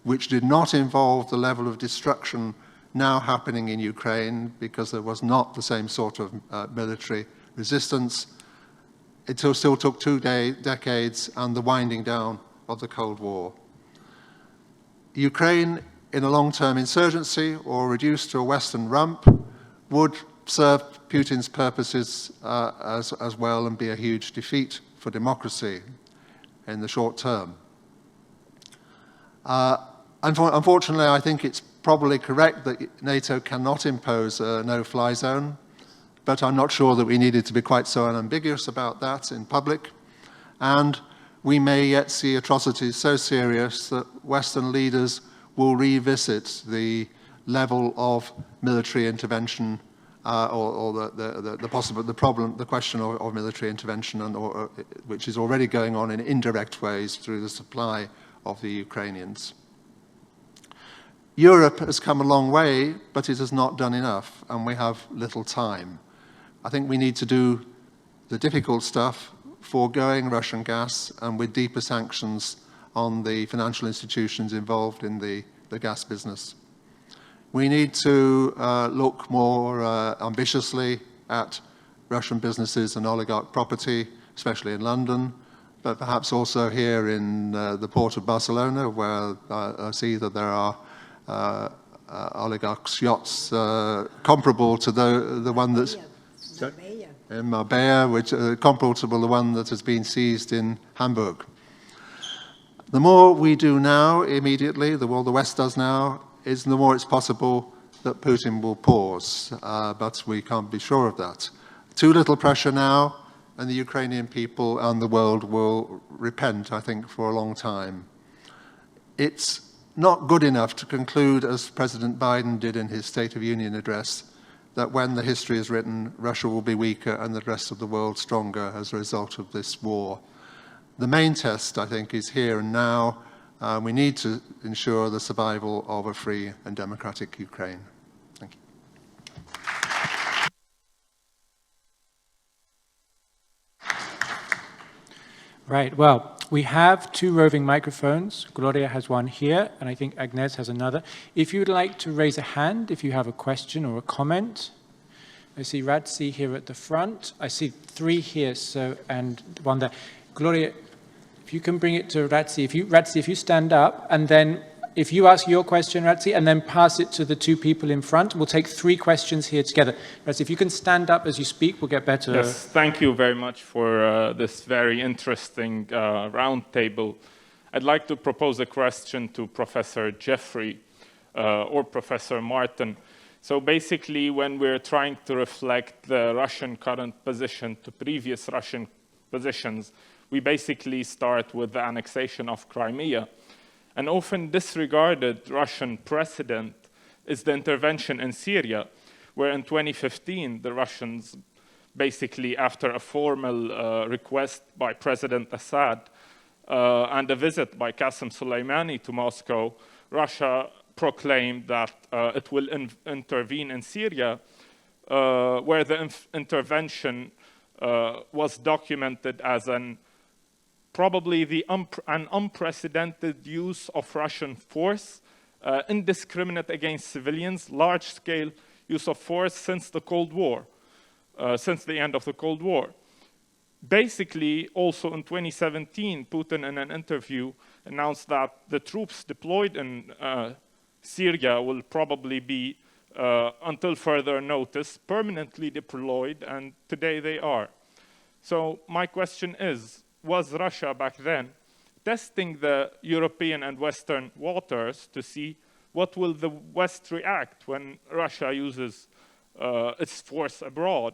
which did not involve the level of destruction now happening in Ukraine because there was not the same sort of military resistance, it still took 2 decades and the winding down of the Cold War. Ukraine, in a long-term insurgency or reduced to a Western rump, would serve Putin's purposes as well and be a huge defeat for democracy in the short term. Unfortunately, I think it's probably correct that NATO cannot impose a no-fly zone, but I'm not sure that we needed to be quite so unambiguous about that in public. And we may yet see atrocities so serious that Western leaders will revisit the level of military intervention or the question of military intervention, which is already going on in indirect ways through the supply of the Ukrainians. Europe has come a long way, but it has not done enough, and we have little time. I think we need to do the difficult stuff, foregoing Russian gas and with deeper sanctions on the financial institutions involved in the gas business. We need to look more ambitiously at Russian businesses and oligarch property, especially in London, but perhaps also here in the port of Barcelona, where I see that there are oligarchs' yachts comparable to the one that's in Marbella, which comparable to the one that has been seized in Hamburg. The more we do now, immediately, the more the West does now, is the more it's possible that Putin will pause, but we can't be sure of that. Too little pressure now, and the Ukrainian people and the world will repent, I think, for a long time. It's not good enough to conclude, as President Biden did in his State of Union address, that when the history is written, Russia will be weaker and the rest of the world stronger as a result of this war. The main test, I think, is here and now. We need to ensure the survival of a free and democratic Ukraine. Thank you. Right, well, we have 2 roving microphones. Gloria has one here, and I think Agnes has another. If you would like to raise a hand, if you have a question or a comment. I see Radzi here at the front. I see 3 here, and 1 there. Gloria, if you can bring it to Radzi. Radzi, if you stand up, and then if you ask your question, Ratzi, and then pass it to the two people in front, we'll take 3 questions here together. Ratzi, if you can stand up as you speak, we'll get better. Yes, thank you very much for this very interesting roundtable. I'd like to propose a question to Professor Jeffrey or Professor Martin. So basically, when we're trying to reflect the Russian current position to previous Russian positions, we basically start with the annexation of Crimea. An often disregarded Russian precedent is the intervention in Syria, where in 2015, the Russians basically, after a formal request by President Assad and a visit by Qasem Soleimani to Moscow, Russia proclaimed that it will intervene in Syria, where the intervention was documented as probably an unprecedented use of Russian force, indiscriminate against civilians, large-scale use of force since the Cold War, since the end of the Cold War. Basically, also in 2017, Putin in an interview announced that the troops deployed in Syria will probably be, until further notice, permanently deployed, and today they are. So my question is, was Russia back then testing the European and Western waters to see what will the West react when Russia uses its force abroad?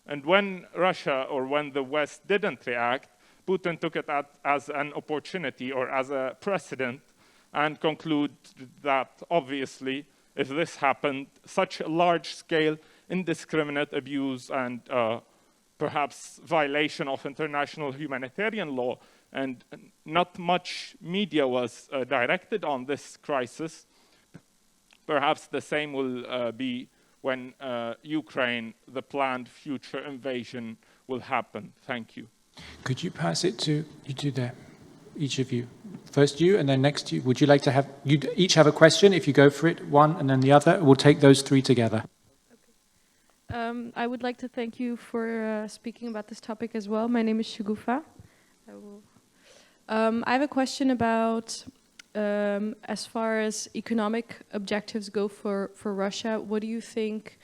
And when Russia or when the West didn't react, Putin took it as an opportunity or as a precedent and concluded that obviously if this happened, such a large-scale indiscriminate abuse and perhaps violation of international humanitarian law, and not much media was directed on this crisis. Perhaps the same will be when Ukraine, the planned future invasion, will happen. Thank you. Could you pass it to you two there, each of you? First you, and then next you. Would you like to have, you each have a question, if you go for it, one and then the other. We'll take those 3 together. I would like to thank you for speaking about this topic as well. My name is Shugufa. I have a question about, as far as economic objectives go for Russia, what do you think,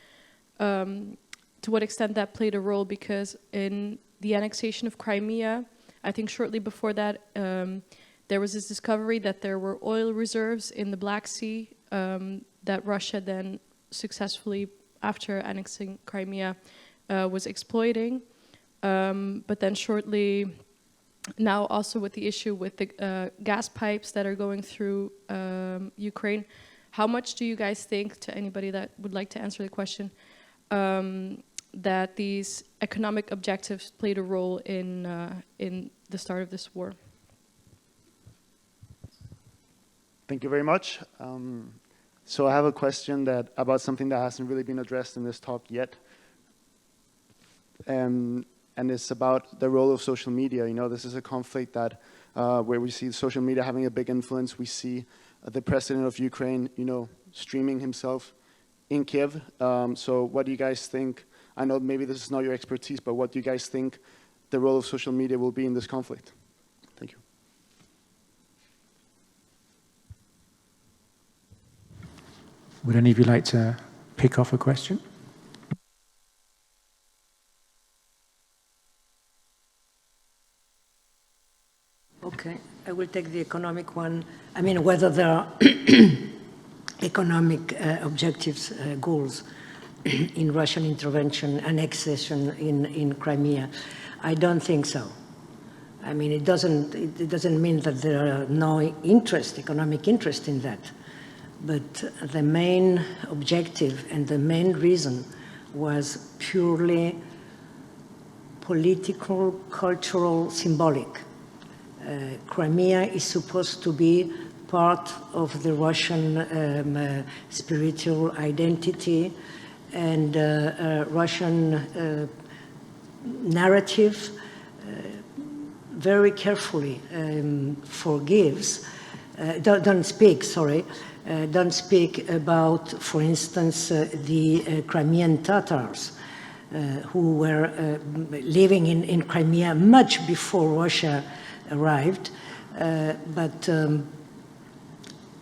to what extent that played a role? Because in the annexation of Crimea, I think shortly before that, there was this discovery that there were oil reserves in the Black Sea that Russia then successfully, after annexing Crimea, was exploiting. But then shortly, now also with the issue with the gas pipes that are going through Ukraine, how much do you guys think, to anybody that would like to answer the question, that these economic objectives played a role in the start of this war? Thank you very much. So I have a question about something that hasn't really been addressed in this talk yet. And it's about the role of social media. You know, this is a conflict that where we see social media having a big influence. We see the president of Ukraine, you know, streaming himself in Kiev. So what do you guys think? I know maybe this is not your expertise, but what do you guys think the role of social media will be in this conflict? Thank you. Would any of you like to pick off a question? Okay, I will take the economic one. I mean, whether there are economic objectives, goals in Russian intervention, annexation in Crimea. I don't think so. I mean, it doesn't mean that there are no economic interest in that. But the main objective and the main reason was purely political, cultural, symbolic. Crimea is supposed to be part of the Russian spiritual identity, and Russian narrative very carefully forgives, don't speak about, for instance, the Crimean Tatars, who were living in Crimea much before Russia arrived, but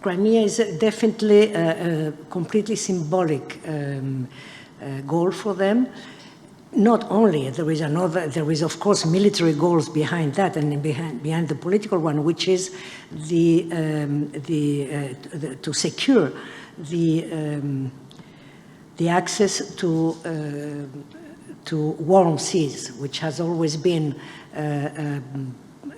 Crimea is definitely a completely symbolic goal for them. Not only, there is of course military goals behind that and behind the political one, which is to secure the access to warm seas, which has always been a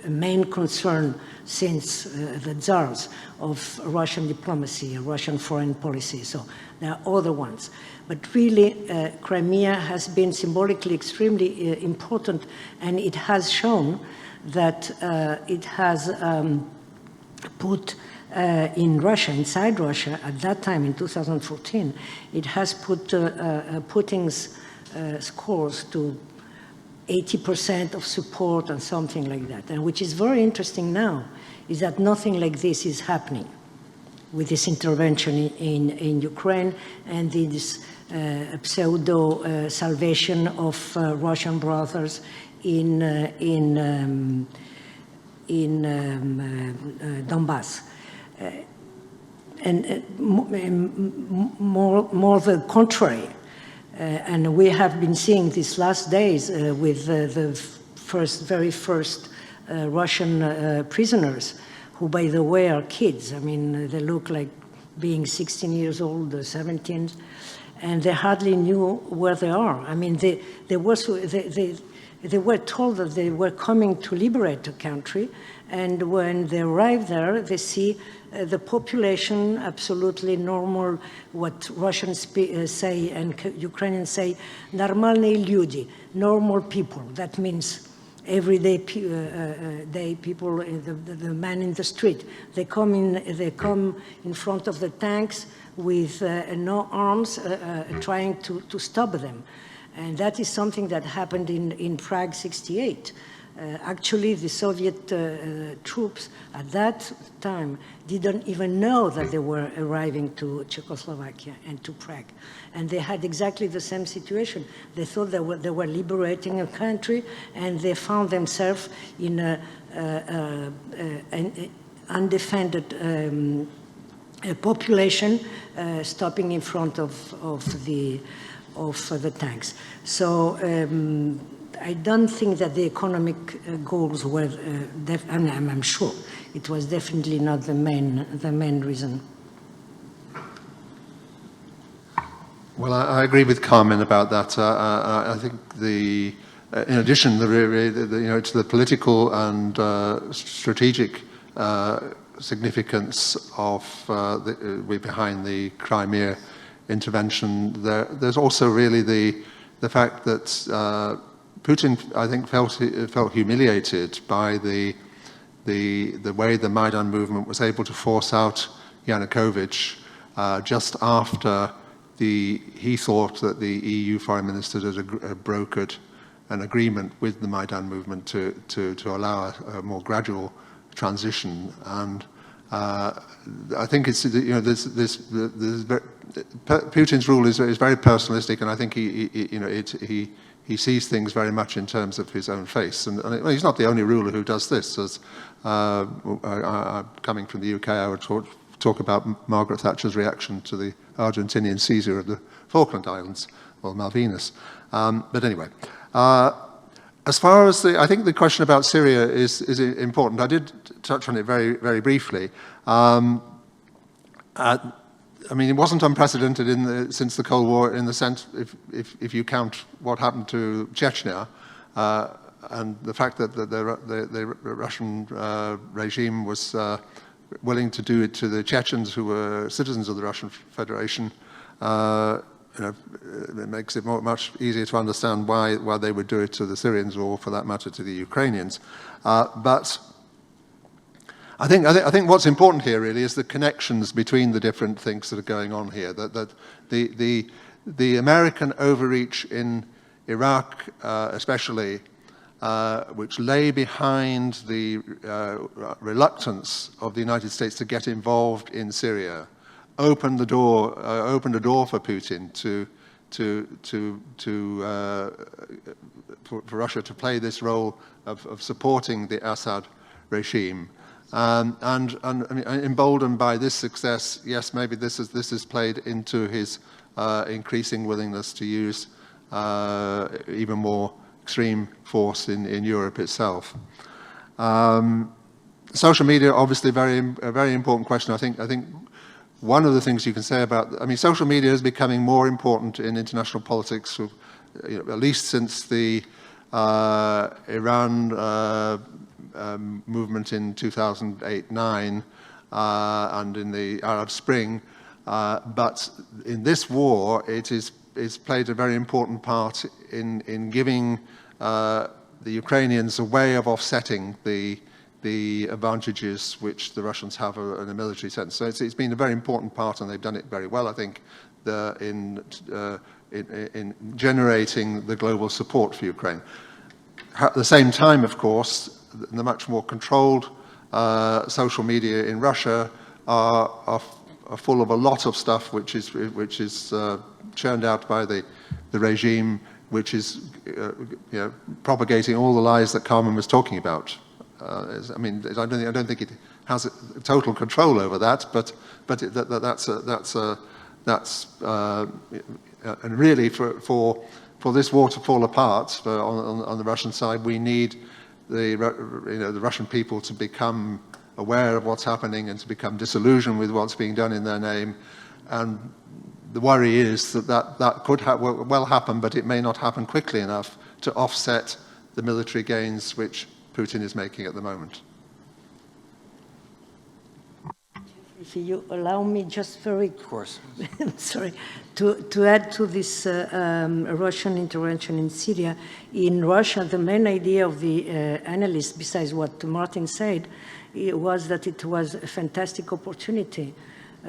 main concern since the czars of Russian diplomacy, Russian foreign policy. So there are other ones. But really, Crimea has been symbolically extremely important, and it has shown that it has put in Russia, inside Russia, at that time in 2014, it has put Putin's scores to 80% of support and something like that. And which is very interesting now is that nothing like this is happening with this intervention in Ukraine and this pseudo salvation of Russian brothers in Donbass. And more the contrary. And we have been seeing these last days with the very first Russian prisoners, who, by the way, are kids. I mean, they look like being 16 years old, 17, and they hardly knew where they are. I mean, they were told that they were coming to liberate the country, and when they arrive there, they see the population, absolutely normal, what Russians say and Ukrainians say, нормальные люди, normal people. That means everyday people, the man in the street. They come in front of the tanks with no arms, trying to stop them. And that is something that happened in Prague 68. Actually, the Soviet troops at that time didn't even know that they were arriving to Czechoslovakia and to Prague. And they had exactly the same situation. They thought they were liberating a country, and they found themselves in an undefended population stopping in front of the tanks. So I don't think that the economic goals were, I'm sure, it was definitely not the main reason. Well, I agree with Carmen about that. I think in addition, to the political and strategic significance of behind the Crimea intervention, there's also really the fact that Putin, I think, felt humiliated by the way the Maidan movement was able to force out Yanukovych just after he thought that the EU foreign minister had brokered an agreement with the Maidan movement to allow a more gradual transition. And I think it's Putin's rule is very personalistic, and I think he sees things very much in terms of his own face. And he's not the only ruler who does this. As coming from the UK, I would talk about Margaret Thatcher's reaction to the Argentinian seizure of the Falkland Islands, or Malvinas. But anyway, as far as I think the question about Syria is important. I did touch on it very, very briefly. I mean, it wasn't unprecedented since the Cold War, in the sense, if you count what happened to Chechnya, and the fact that the Russian regime was willing to do it to the Chechens, who were citizens of the Russian Federation. It makes it much easier to understand why they would do it to the Syrians, or for that matter to the Ukrainians. But I think what's important here really is the connections between the different things that are going on here. That the American overreach in Iraq, especially, which lay behind the reluctance of the United States to get involved in Syria, opened a door for Putin for Russia to play this role of supporting the Assad regime. And I mean, emboldened by this success, yes, maybe this has played into his increasing willingness to use even more extreme force in Europe itself. Social media, obviously, a very important question. I think one of the things you can say about, I mean, social media is becoming more important in international politics, at least since the Iran movement in 2008-9 and in the Arab Spring. But in this war, it's played a very important part in giving the Ukrainians a way of offsetting the advantages which the Russians have in a military sense. So it's been a very important part, and they've done it very well, I think, in generating the global support for Ukraine. At the same time, of course, the much more controlled social media in Russia are full of a lot of stuff which is churned out by the regime, which is propagating all the lies that Carmen was talking about. I mean, I don't think it has total control over that, but and really for this war to fall apart on the Russian side, we need the Russian people to become aware of what's happening and to become disillusioned with what's being done in their name. And the worry is that could well happen, but it may not happen quickly enough to offset the military gains which Putin is making at the moment. If you allow me just very... Of course. sorry, to add to this Russian intervention in Syria. In Russia, the main idea of the analysts, besides what Martin said, was that it was a fantastic opportunity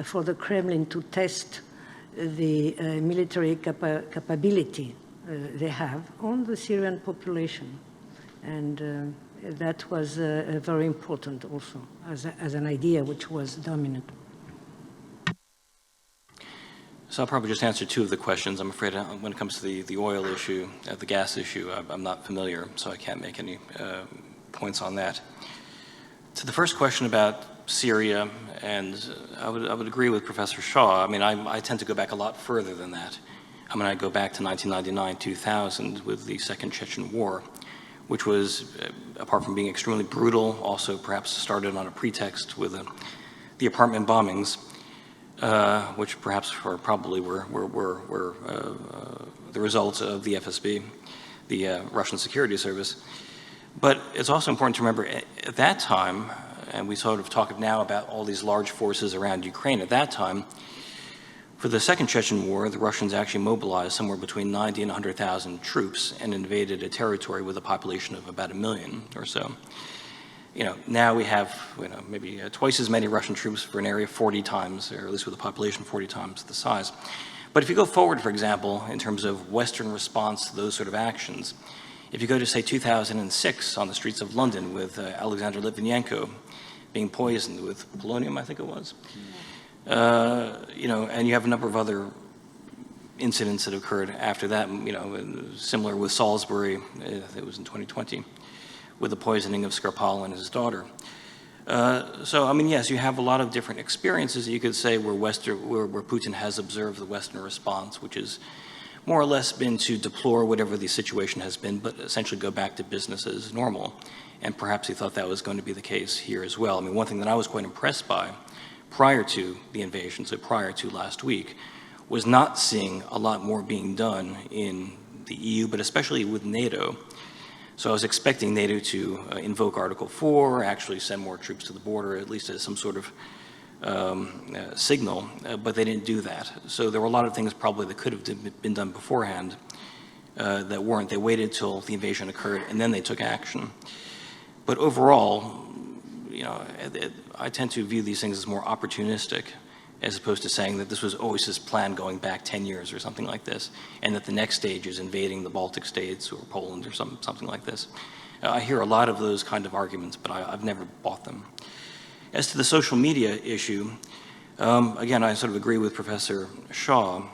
for the Kremlin to test the military capability they have on the Syrian population. And that was very important also as an idea which was dominant. So I'll probably just answer two of the questions. I'm afraid when it comes to the oil issue, the gas issue, I'm not familiar, so I can't make any points on that. To the first question about Syria, and I would agree with Professor Shaw. I mean, I tend to go back a lot further than that. I mean, I go back to 1999-2000 with the Second Chechen War, which was, apart from being extremely brutal, also perhaps started on a pretext with the apartment bombings, which perhaps probably were the results of the FSB, the Russian Security Service. But it's also important to remember at that time, and we sort of talk now about all these large forces around Ukraine, at that time, for the Second Chechen War, the Russians actually mobilized somewhere between 90 and 100,000 troops and invaded a territory with a population of about 1 million or so. Now we have maybe twice as many Russian troops for an area 40 times, or at least with a population 40 times the size. But if you go forward, for example, in terms of Western response to those sort of actions, if you go to, say, 2006 on the streets of London with Alexander Litvinenko being poisoned with polonium, I think it was, and you have a number of other incidents that occurred after that, similar with Salisbury, it was in 2020, with the poisoning of Skripal and his daughter. So, I mean, yes, you have a lot of different experiences that you could say where Putin has observed the Western response, which is more or less been to deplore whatever the situation has been, but essentially go back to business as normal. And perhaps he thought that was going to be the case here as well. I mean, one thing that I was quite impressed by prior to the invasion, so prior to last week, was not seeing a lot more being done in the EU, but especially with NATO. So I was expecting NATO to invoke Article 4, actually send more troops to the border, at least as some sort of signal, but they didn't do that. So there were a lot of things probably that could have been done beforehand that weren't. They waited till the invasion occurred and then they took action. But overall, I tend to view these things as more opportunistic, as opposed to saying that this was always his plan going back 10 years or something like this, and that the next stage is invading the Baltic states or Poland or something like this. I hear a lot of those kind of arguments, but I've never bought them. As to the social media issue, again, I sort of agree with Professor Shaw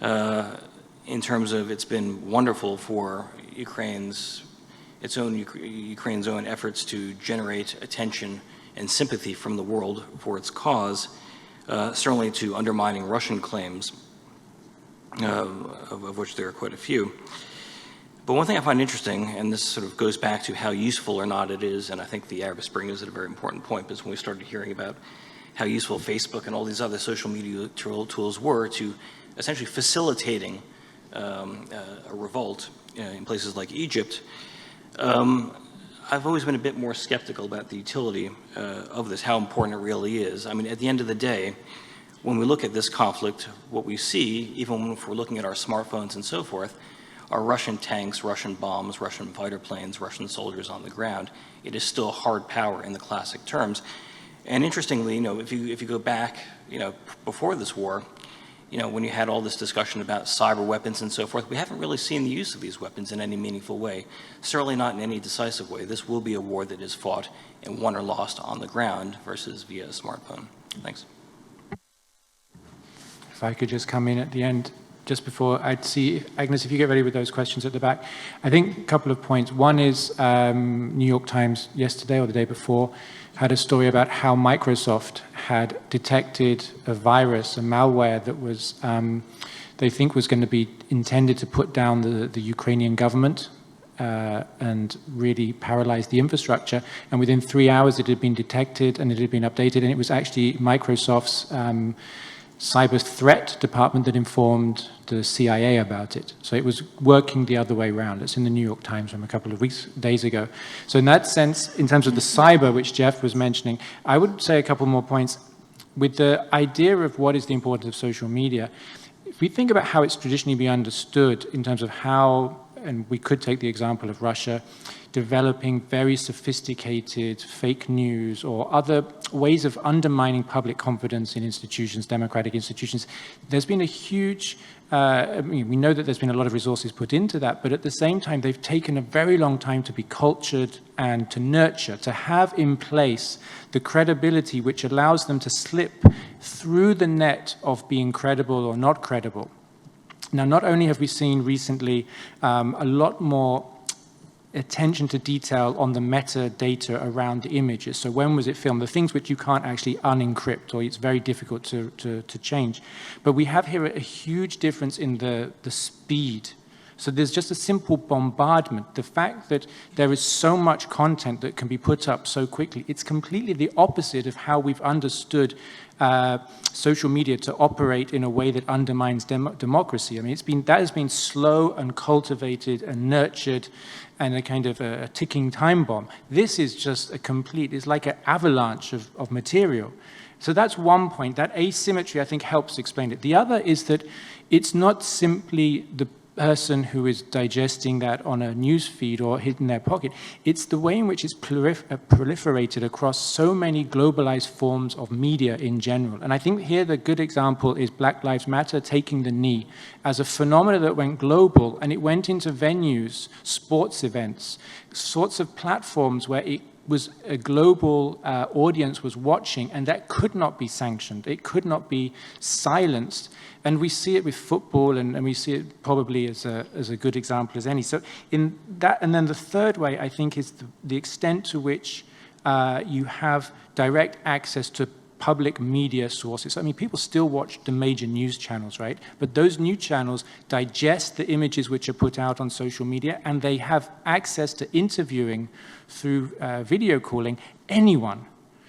in terms of it's been wonderful for Ukraine's own efforts to generate attention and sympathy from the world for its cause, certainly to undermining Russian claims, of which there are quite a few. But one thing I find interesting, and this sort of goes back to how useful or not it is, and I think the Arab Spring is at a very important point, because when we started hearing about how useful Facebook and all these other social media tools were to essentially facilitating a revolt in places like Egypt, I've always been a bit more skeptical about the utility of this, how important it really is. I mean, at the end of the day, when we look at this conflict, what we see, even if we're looking at our smartphones and so forth, are Russian tanks, Russian bombs, Russian fighter planes, Russian soldiers on the ground. It is still hard power in the classic terms. And interestingly, if you go back, before this war, when you had all this discussion about cyber weapons and so forth, we haven't really seen the use of these weapons in any meaningful way, certainly not in any decisive way. This will be a war that is fought and won or lost on the ground versus via a smartphone. Thanks. If I could just come in at the end, just before I'd see, Agnes, if you get ready with those questions at the back. I think a couple of points. One is New York Times yesterday or the day before had a story about how Microsoft had detected a virus, a malware that was, they think was going to be intended to put down the Ukrainian government and really paralyze the infrastructure. And within 3 hours it had been detected and it had been updated, and it was actually Microsoft's cyber threat department that informed the CIA about it. So it was working the other way around. It's in the New York Times from a couple of days ago. So in that sense, in terms of the cyber, which Jeff was mentioning, I would say a couple more points. With the idea of what is the importance of social media, if we think about how it's traditionally been understood in terms of how, and we could take the example of Russia, developing very sophisticated fake news or other ways of undermining public confidence in institutions, democratic institutions. There's been a huge, we know that there's been a lot of resources put into that, but at the same time, they've taken a very long time to be cultured and to nurture, to have in place the credibility which allows them to slip through the net of being credible or not credible. Now, not only have we seen recently a lot more attention to detail on the metadata around the images. So when was it filmed? The things which you can't actually unencrypt, or it's very difficult to change. But we have here a huge difference in the speed. So there's just a simple bombardment. The fact that there is so much content that can be put up so quickly, it's completely the opposite of how we've understood social media to operate in a way that undermines democracy. I mean, that has been slow and cultivated and nurtured and a kind of a ticking time bomb. This is just it's like an avalanche of material. So that's one point. That asymmetry, I think, helps explain it. The other is that it's not simply the person who is digesting that on a news feed or hidden in their pocket. It's the way in which it's proliferated across so many globalized forms of media in general. And I think here the good example is Black Lives Matter taking the knee as a phenomenon that went global, and it went into venues, sports events, sorts of platforms where it was a global audience was watching, and that could not be sanctioned. It could not be silenced. And we see it with football, and we see it probably as a good example as any. So in that, and then the third way, I think, is the extent to which you have direct access to public media sources. I mean, people still watch the major news channels, right? But those news channels digest the images which are put out on social media, and they have access to interviewing through video calling anyone.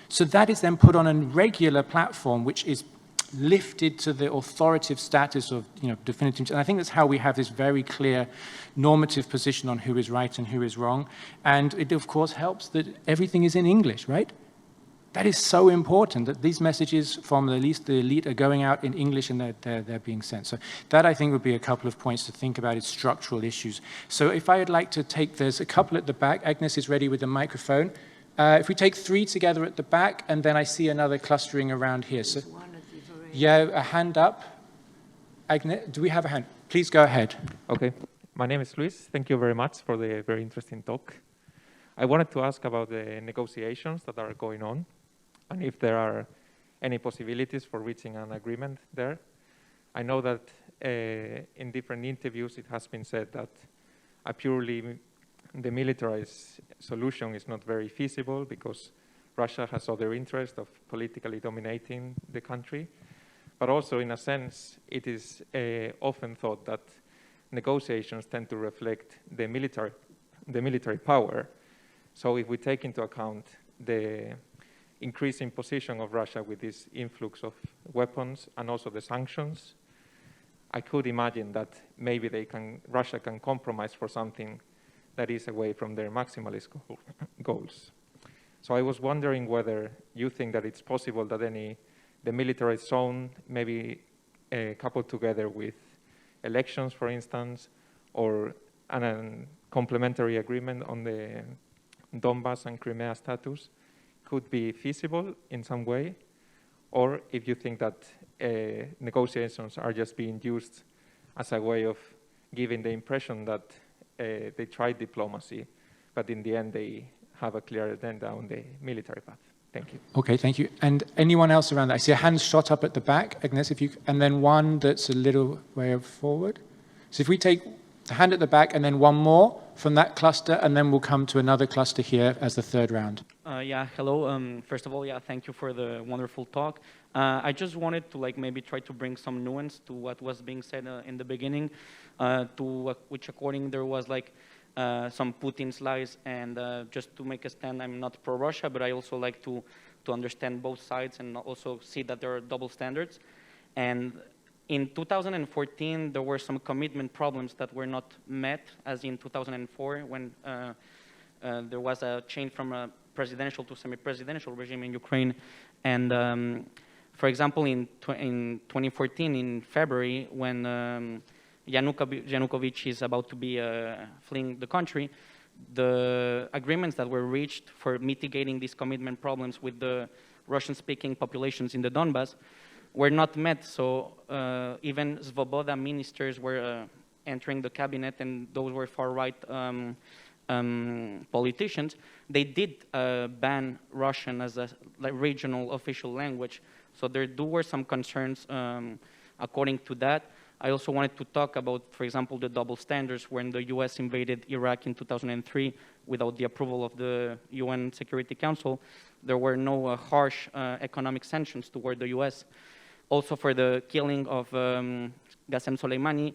So that is then put on a regular platform, which is lifted to the authoritative status of, definitive. And I think that's how we have this very clear normative position on who is right and who is wrong. And it, of course, helps that everything is in English, right? That is so important, that these messages from at least the elite are going out in English and they're being sent. So that, I think, would be a couple of points to think about as structural issues. So if I would like to take, there's a couple at the back. Agnes is ready with the microphone. If we take three together at the back, and then I see another clustering around here. So, yeah, a hand up. Agnes, do we have a hand? Please go ahead. Okay. My name is Luis. Thank you very much for the very interesting talk. I wanted to ask about the negotiations that are going on, and if there are any possibilities for reaching an agreement there. I know that in different interviews it has been said that a purely demilitarized solution is not very feasible because Russia has other interests of politically dominating the country. But also, in a sense, it is often thought that negotiations tend to reflect the military power. So if we take into account the increasing position of Russia with this influx of weapons and also the sanctions, I could imagine that maybe Russia can compromise for something that is away from their maximalist goals. So I was wondering whether you think that it's possible that the military zone maybe coupled together with elections, for instance, or a complementary agreement on the Donbas and Crimea status could be feasible in some way, or if you think that negotiations are just being used as a way of giving the impression that they tried diplomacy, but in the end they have a clear agenda on the military path. Thank you. Okay, thank you. And anyone else around that? I see a hand shot up at the back, Agnes, and then one that's a little way forward. So if we take the hand at the back and then one more from that cluster, and then we'll come to another cluster here as the third round. Yeah, hello. First of all, yeah, thank you for the wonderful talk. I just wanted to maybe try to bring some nuance to what was being said in the beginning, which according there was some Putin's lies, and just to make a stand, I'm not pro-Russia, but I also like to understand both sides and also see that there are double standards. And in 2014, there were some commitment problems that were not met, as in 2004, when there was a change from a presidential to semi-presidential regime in Ukraine. And for example, in 2014, in February, when Yanukovych is about to be fleeing the country, the agreements that were reached for mitigating these commitment problems with the Russian-speaking populations in the Donbas were not met. So even Svoboda ministers were entering the cabinet, and those were far-right politicians. They did ban Russian as a regional official language. So there were some concerns according to that. I also wanted to talk about, for example, the double standards when the US invaded Iraq in 2003 without the approval of the UN Security Council. There were no harsh economic sanctions toward the US. Also for the killing of Qasem Soleimani,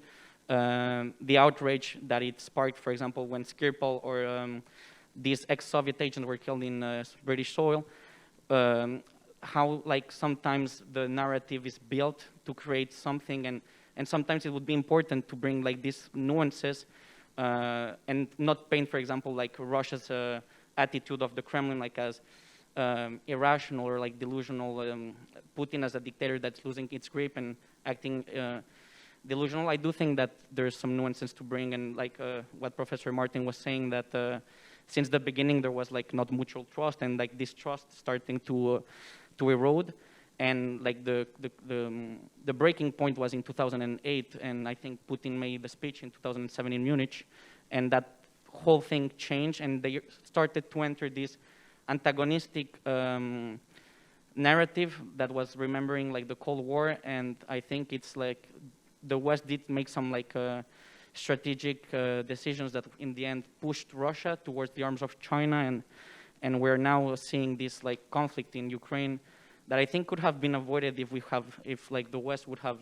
the outrage that it sparked, for example, when Skripal or these ex-Soviet agents were killed in British soil, how sometimes the narrative is built to create something, and sometimes it would be important to bring these nuances and not paint, for example, Russia's attitude of the Kremlin as irrational or delusional, Putin as a dictator that's losing its grip and acting delusional. I do think that there's some nuances to bring, and what Professor Martin was saying, that since the beginning there was not mutual trust, and this trust starting to erode. And the breaking point was in 2008, and I think Putin made the speech in 2007 in Munich, and that whole thing changed, and they started to enter this antagonistic narrative that was remembering the Cold War. And I think it's the West did make some strategic decisions that in the end pushed Russia towards the arms of China, and we're now seeing this conflict in Ukraine that I think could have been avoided if the West would have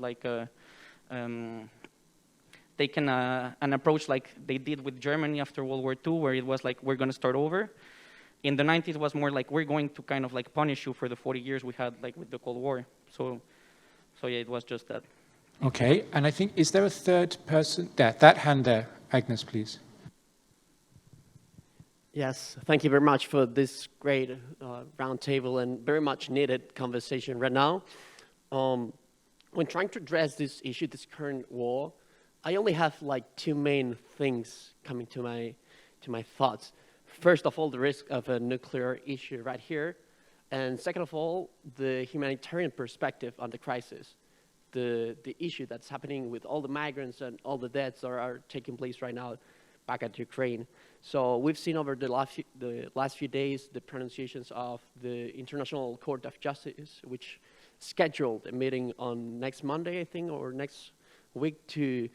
taken an approach like they did with Germany after World War II, where it was we're going to start over. In the 90s, it was more we're going to kind of punish you for the 40 years we had with the Cold War. So yeah, it was just that. Okay, and I think, is there a third person? There, that hand there. Agnes, please. Yes, thank you very much for this great roundtable and very much needed conversation right now. When trying to address this issue, this current war, I only have two main things coming to my thoughts. First of all, the risk of a nuclear issue right here, and second of all, the humanitarian perspective on the crisis, the issue that's happening with all the migrants and all the deaths that are taking place right now back at Ukraine. So we've seen over the last few days the pronunciations of the International Court of Justice, which scheduled a meeting on next Monday, I think, or next week to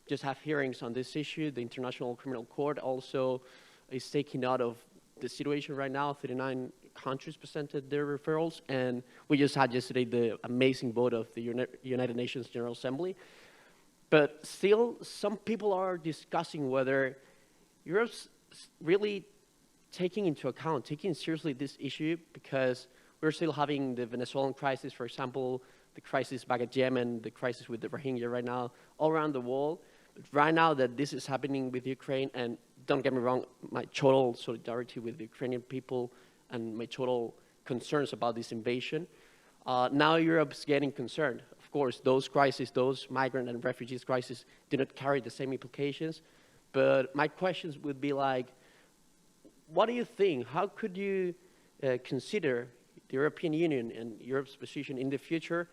just have hearings on this issue. The International Criminal Court also is taking note of the situation right now. 39 countries presented their referrals, and we just had yesterday the amazing vote of the United Nations General Assembly. But still, some people are discussing whether Europe's really taking seriously this issue, because we're still having the Venezuelan crisis, for example, the crisis back at Yemen, the crisis with the Rohingya right now, all around the world. But right now that this is happening with Ukraine, and don't get me wrong, my total solidarity with the Ukrainian people and my total concerns about this invasion. Now Europe's getting concerned. Of course, those crises, those migrant and refugees crises, do not carry the same implications. But my questions would be like, what do you think? How could you consider the European Union and Europe's position in the future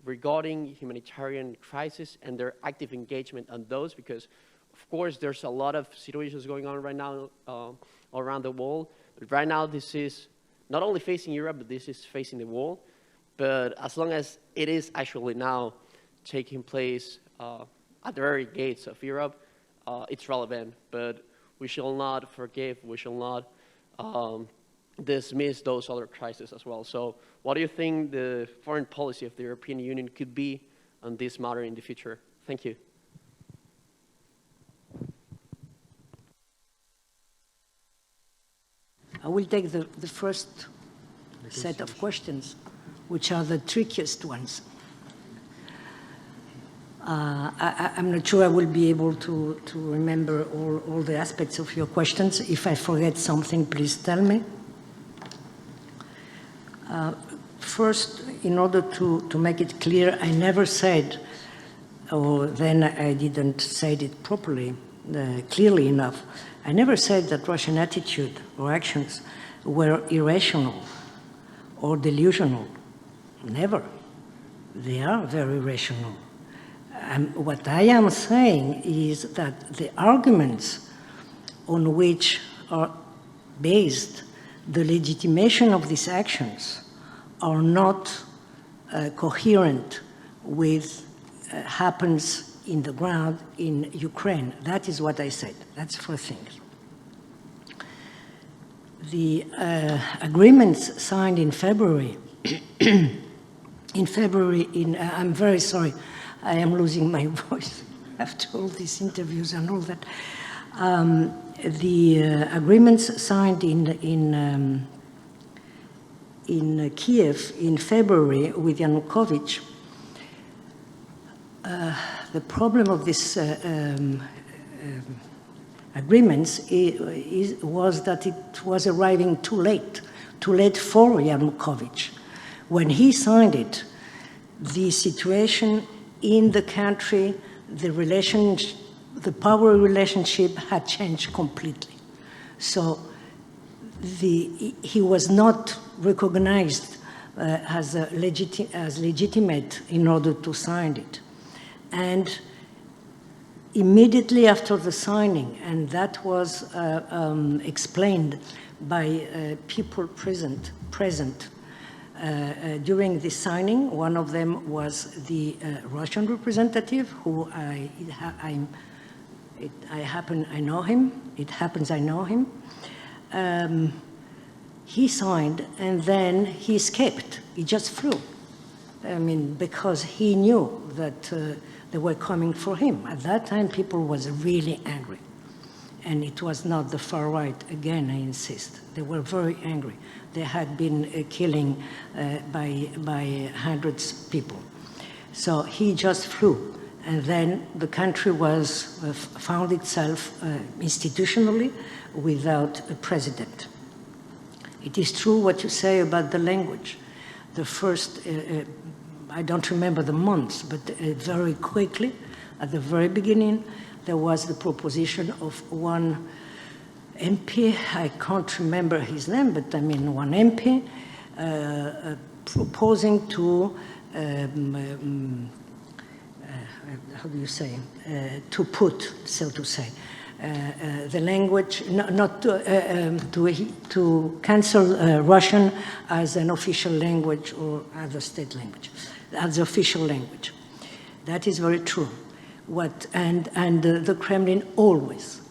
regarding humanitarian crisis and their active engagement on those? Because, of course, there's a lot of situations going on right now all around the world. But right now, this is not only facing Europe, but this is facing the world. But as long as it is actually now taking place at the very gates of Europe, it's relevant. But we shall not forgive, we shall not dismiss those other crises as well. So what do you think the foreign policy of the European Union could be on this matter in the future? Thank you. I will take the first set of questions, which are the trickiest ones. I'm not sure I will be able to remember all the aspects of your questions. If I forget something, please tell me. First, in order to make it clear, I never said, or then I didn't say it properly, clearly enough. I never said that Russian attitude or actions were irrational or delusional. Never. They are very rational. What I am saying is that the arguments on which are based the legitimation of these actions are not coherent with happens in the ground in Ukraine. That is what I said. That's for things. The agreements signed in February, I'm very sorry, I am losing my voice after all these interviews and all that. The agreements signed in Kiev in February with Yanukovych, the problem of these agreements was that it was arriving too late for Yanukovych. When he signed it, the situation in the country, the power relationship had changed completely. So he was not recognized as legitimate in order to sign it. And immediately after the signing, and that was explained by people present during the signing. One of them was the Russian representative, who I know him. It happens I know him. He signed, and then he escaped. He just flew. I mean, because he knew that they were coming for him. At that time, people was really angry. And it was not the far right, again, I insist. They were very angry. They had been killing by hundreds of people. So he just flew. And then the country found itself institutionally without a president. It is true what you say about the language. The first, I don't remember the months, but very quickly, at the very beginning, there was the proposition of one MP, I can't remember his name, but I mean one MP, proposing to, how do you say, to put, so to say, the language, not to cancel Russian as an official language or other state language, as the official language. That is very true. And the Kremlin always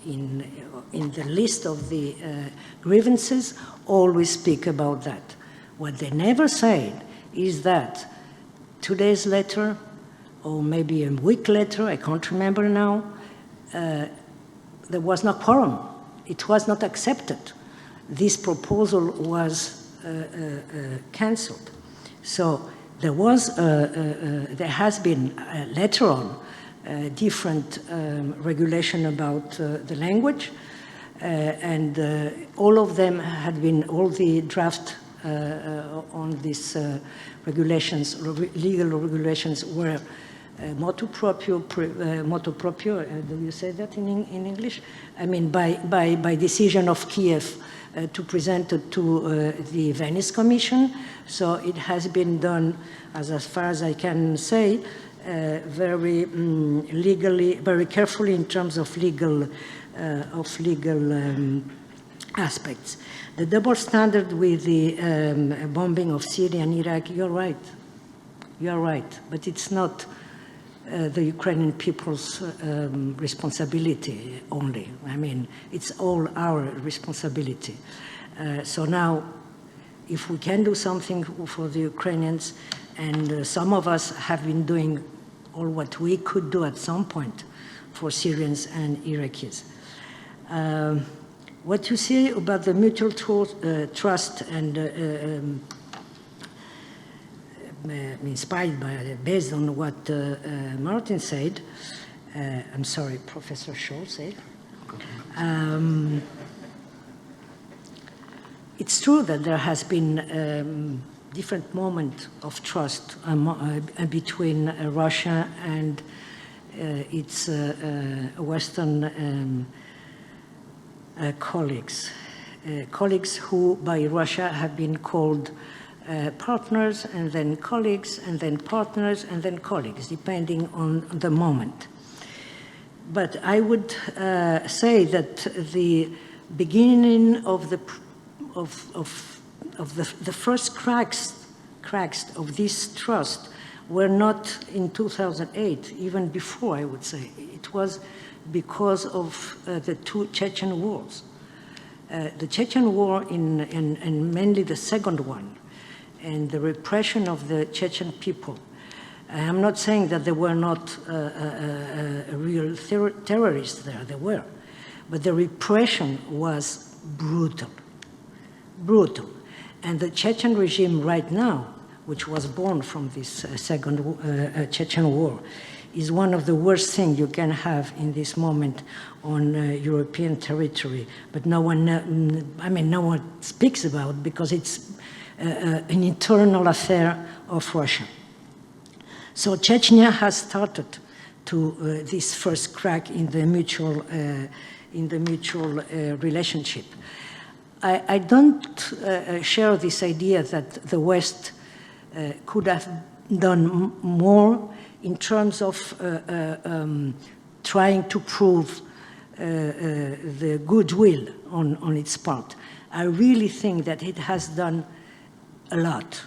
in the list of the grievances always speak about that. What they never said is that 2 days later, or maybe a week later, I can't remember now, there was no quorum. It was not accepted. This proposal was cancelled. So there has been later on different regulation about the language, and all of them had been, all the draft on these regulations, legal regulations were motu proprio, do you say that in English? I mean, by decision of Kiev to present it to the Venice Commission. So it has been done, as far as I can say, very legally, very carefully in terms of legal aspects. The double standard with the bombing of Syria and Iraq, you're right, but it's not the Ukrainian people's responsibility only. I mean, it's all our responsibility. So now, if we can do something for the Ukrainians, and some of us have been doing all what we could do at some point for Syrians and Iraqis. What you say about the mutual trust and inspired by, based on what Martin said, I'm sorry, Professor Scholl said, it's true that there has been different moment of trust between Russia and its Western colleagues. Colleagues who by Russia have been called partners, and then colleagues, and then partners, and then colleagues, depending on the moment. But I would say that the beginning of the first cracks of this trust were not in 2008, even before, I would say. It was because of the two Chechen wars. The Chechen war and mainly the second one, and the repression of the Chechen people. I'm not saying that there were not real terrorists there, there were, but the repression was brutal, brutal. And the Chechen regime right now, which was born from this second Chechen war, is one of the worst things you can have in this moment on European territory. But no one, no one speaks about it because it's an internal affair of Russia. So Chechnya has started to this first crack in the mutual relationship. I don't share this idea that the West could have done more in terms of trying to prove the goodwill on its part. I really think that it has done a lot.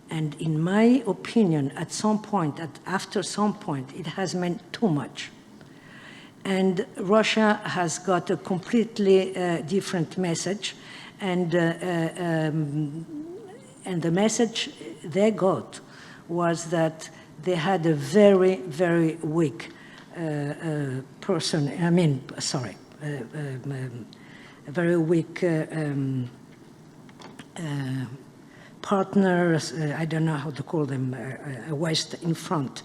And in my opinion, at some point, after some point, it has meant too much. And Russia has got a completely different message. And the message they got was that they had a very, very weak person, a very weak partners, I don't know how to call them, West in front.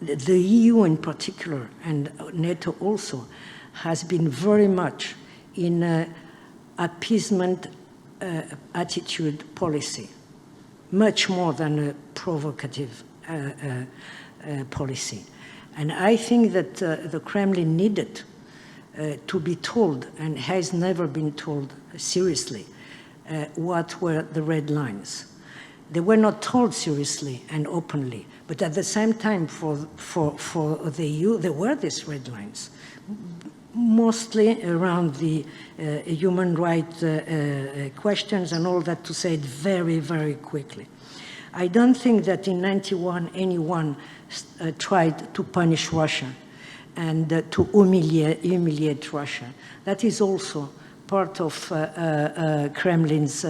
The EU in particular, and NATO also, has been very much in appeasement attitude policy, much more than a provocative policy. And I think that the Kremlin needed to be told, and has never been told seriously, what were the red lines. They were not told seriously and openly, but at the same time for the EU, there were these red lines, mostly around the human rights questions and all that, to say it very, very quickly. I don't think that in '91 anyone tried to punish Russia and to humiliate Russia. That is also part of Kremlin's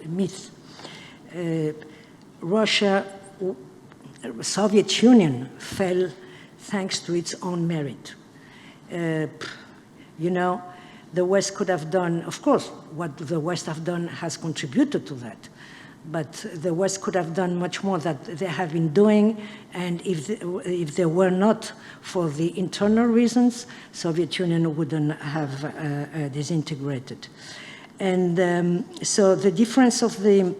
myth. Soviet Union fell thanks to its own merit. You know, the West could have done, of course, what the West have done has contributed to that. But the West could have done much more that they have been doing, and if they were not for the internal reasons, Soviet Union wouldn't have disintegrated. And so the difference of the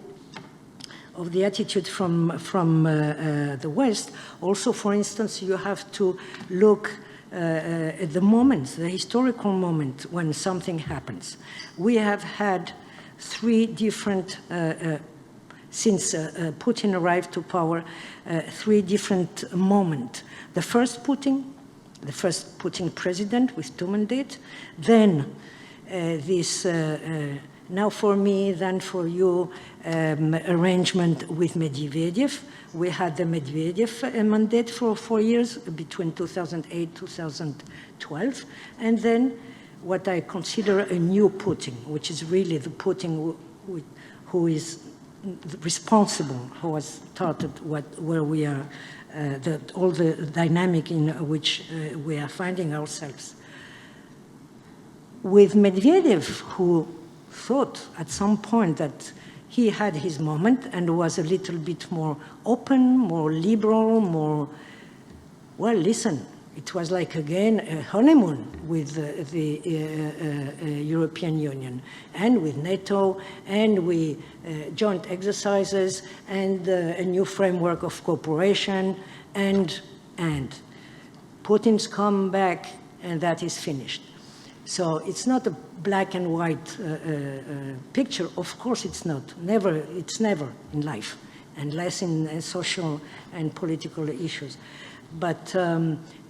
attitude from the West, also, for instance, you have to look at the moment, the historical moment when something happens. We have had three different since Putin arrived to power, three different moments. The first Putin president with 2 mandates, then this now for me, then for you arrangement with Medvedev. We had the Medvedev mandate for 4 years between 2008 2012, and then what I consider a new Putin, which is really the Putin who is responsible, who has started where we are, all the dynamic in which we are finding ourselves. With Medvedev, who thought at some point that he had his moment and was a little bit more open, more liberal, more, well, listen, it was like, again, a honeymoon with the European Union and with NATO and with joint exercises and a new framework of cooperation and Putin's come back and that is finished. So it's not a black and white picture. Of course it's not. It's never in life, and less in social and political issues. But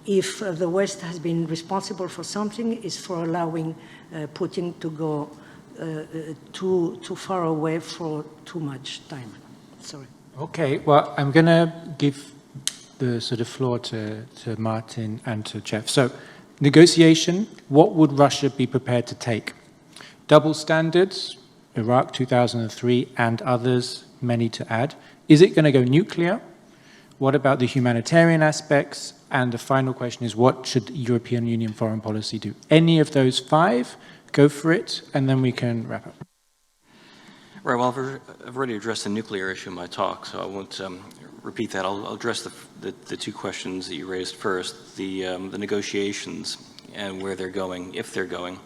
if the West has been responsible for something, it's for allowing Putin to go too far away for too much time. Sorry. Okay, well, I'm going to give the sort of floor to Martin and to Jeff. So, negotiation, what would Russia be prepared to take? Double standards, Iraq 2003 and others, many to add. Is it going to go nuclear? What about the humanitarian aspects? And the final question is, what should European Union foreign policy do? Any of those five, go for it, and then we can wrap up. Right, well, I've already addressed the nuclear issue in my talk, so I won't repeat that. I'll address the two questions that you raised first, the negotiations and where they're going, if they're going.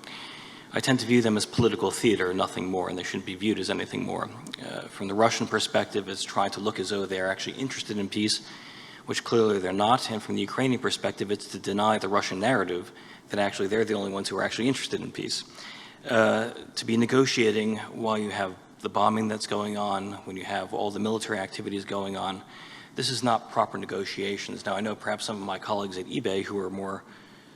I tend to view them as political theater, nothing more, and they shouldn't be viewed as anything more. From the Russian perspective, it's trying to look as though they're actually interested in peace, which clearly they're not, and from the Ukrainian perspective, it's to deny the Russian narrative that actually they're the only ones who are actually interested in peace. To be negotiating while you have the bombing that's going on, when you have all the military activities going on, this is not proper negotiations. Now, I know perhaps some of my colleagues at IBEI who are more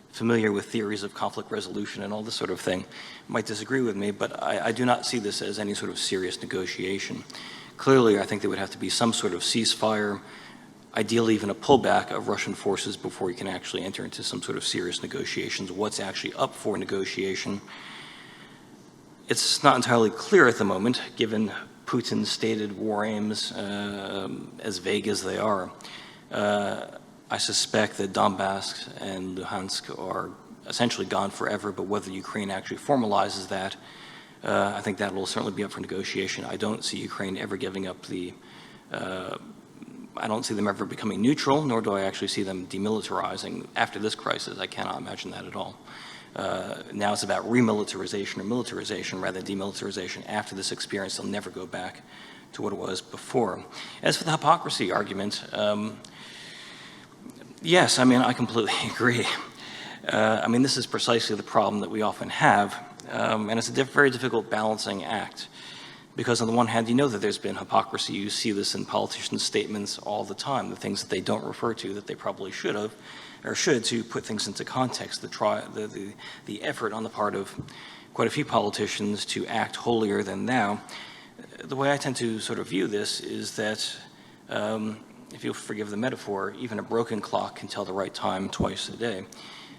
familiar with theories of conflict resolution and all this sort of thing might disagree with me, but I do not see this as any sort of serious negotiation. Clearly, I think there would have to be some sort of ceasefire, ideally even a pullback of Russian forces before you can actually enter into some sort of serious negotiations. What's actually up for negotiation? It's not entirely clear at the moment, given Putin's stated war aims as vague as they are. I suspect that Donbass and Luhansk are essentially gone forever, but whether Ukraine actually formalizes that, I think that will certainly be up for negotiation. I don't see Ukraine ever giving up the, I don't see them ever becoming neutral, nor do I actually see them demilitarizing after this crisis. I cannot imagine that at all. Now it's about remilitarization or militarization rather than demilitarization. After this experience, they'll never go back to what it was before. As for the hypocrisy argument, yes, I mean, I completely agree. I mean, this is precisely the problem that we often have, and it's a very difficult balancing act. Because on the one hand, you know that there's been hypocrisy. You see this in politicians' statements all the time, the things that they don't refer to that they probably should have, or should, to put things into context, the effort on the part of quite a few politicians to act holier than thou. The way I tend to sort of view this is that if you'll forgive the metaphor, even a broken clock can tell the right time twice a day.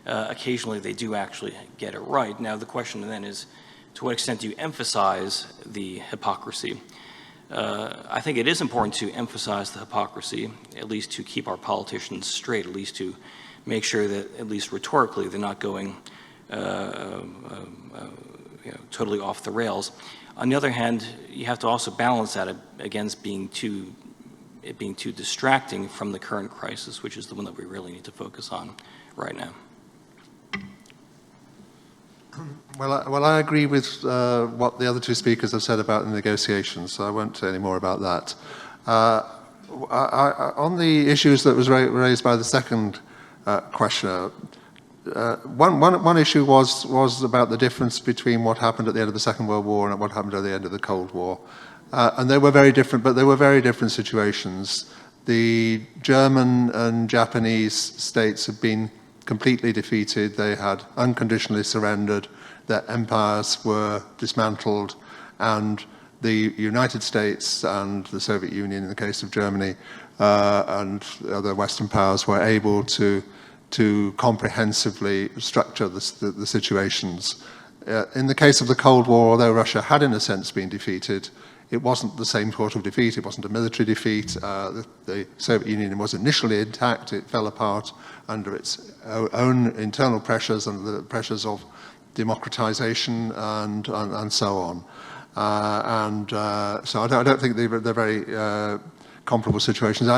Occasionally they do actually get it right. Now the question then is, to what extent do you emphasize the hypocrisy? I think it is important to emphasize the hypocrisy, at least to keep our politicians straight, at least to make sure that, at least rhetorically, they're not going totally off the rails. On the other hand, you have to also balance that against it being too distracting from the current crisis, which is the one that we really need to focus on right now. Well, I agree with what the other two speakers have said about the negotiations, so I won't say any more about that. On the issues that was raised by the second questioner, one issue was about the difference between what happened at the end of the Second World War and what happened at the end of the Cold War. And they were very different, but they were very different situations. The German and Japanese states had been completely defeated. They had unconditionally surrendered. Their empires were dismantled, and the United States and the Soviet Union, in the case of Germany, and other Western powers, were able to comprehensively structure the situations. In the case of the Cold War, although Russia had in a sense been defeated, it wasn't the same sort of defeat. It wasn't a military defeat. The Soviet Union was initially intact. It fell apart under its own internal pressures and the pressures of democratization and so on. So I don't think they're very comparable situations.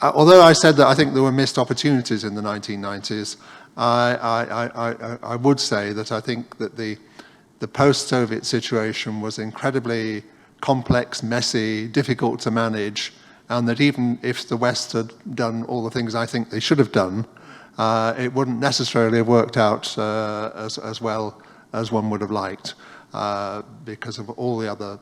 Although I said that I think there were missed opportunities in the 1990s, I would say that I think that the post-Soviet situation was incredibly complex, messy, difficult to manage, and that even if the West had done all the things I think they should have done, it wouldn't necessarily have worked out as well as one would have liked, because of all the other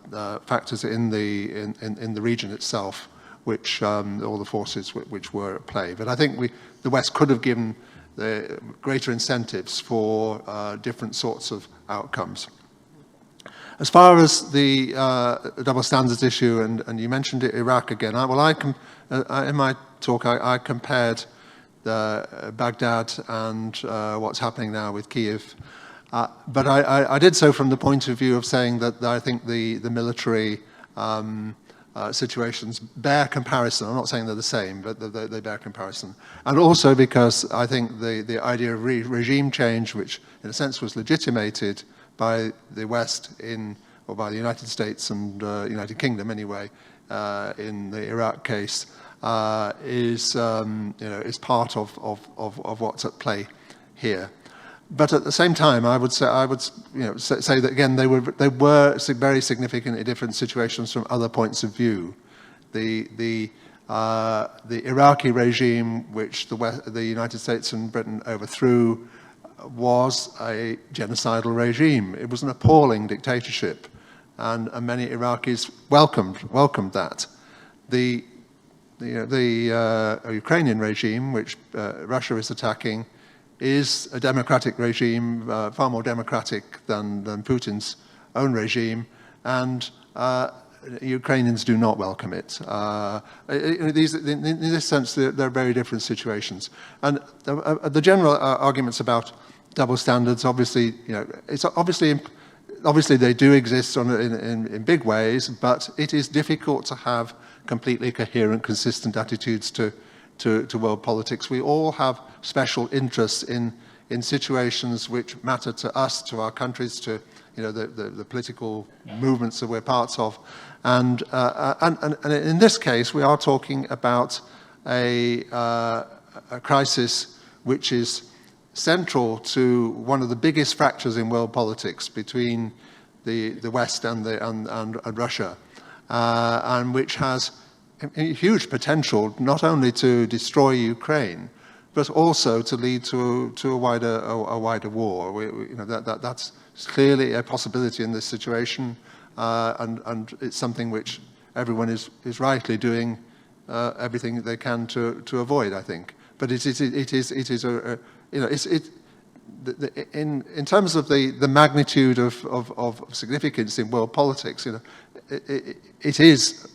factors in the region itself, which all the forces which were at play. But I think the West could have given the greater incentives for different sorts of outcomes. As far as the double standards issue, and you mentioned Iraq again, in my talk I compared Baghdad and what's happening now with Kiev. But I did so from the point of view of saying that I think the military situations bear comparison. I'm not saying they're the same, but they bear comparison. And also because I think the idea of regime change, which in a sense was legitimated by the West or by the United States and United Kingdom anyway, in the Iraq case, is part of what's at play here. But at the same time, I would say that again they were very significantly different situations from other points of view. The Iraqi regime, which the United States and Britain overthrew, was a genocidal regime. It was an appalling dictatorship, and many Iraqis welcomed that. The Ukrainian regime, which Russia is attacking, is a democratic regime, far more democratic than Putin's own regime, and Ukrainians do not welcome it. In this sense, they're very different situations. And the general arguments about double standards, obviously, obviously they do exist in big ways, but it is difficult to have completely coherent, consistent attitudes to world politics. We all have special interests in situations which matter to us, to our countries, to the political movements that we're parts of, and in this case we are talking about a crisis which is central to one of the biggest fractures in world politics between the West and Russia, and which has huge potential not only to destroy Ukraine, but also to lead to a wider war. That's clearly a possibility in this situation, and it's something which everyone is rightly doing everything they can to avoid, I think. But it is in terms of the magnitude of significance in world politics, it is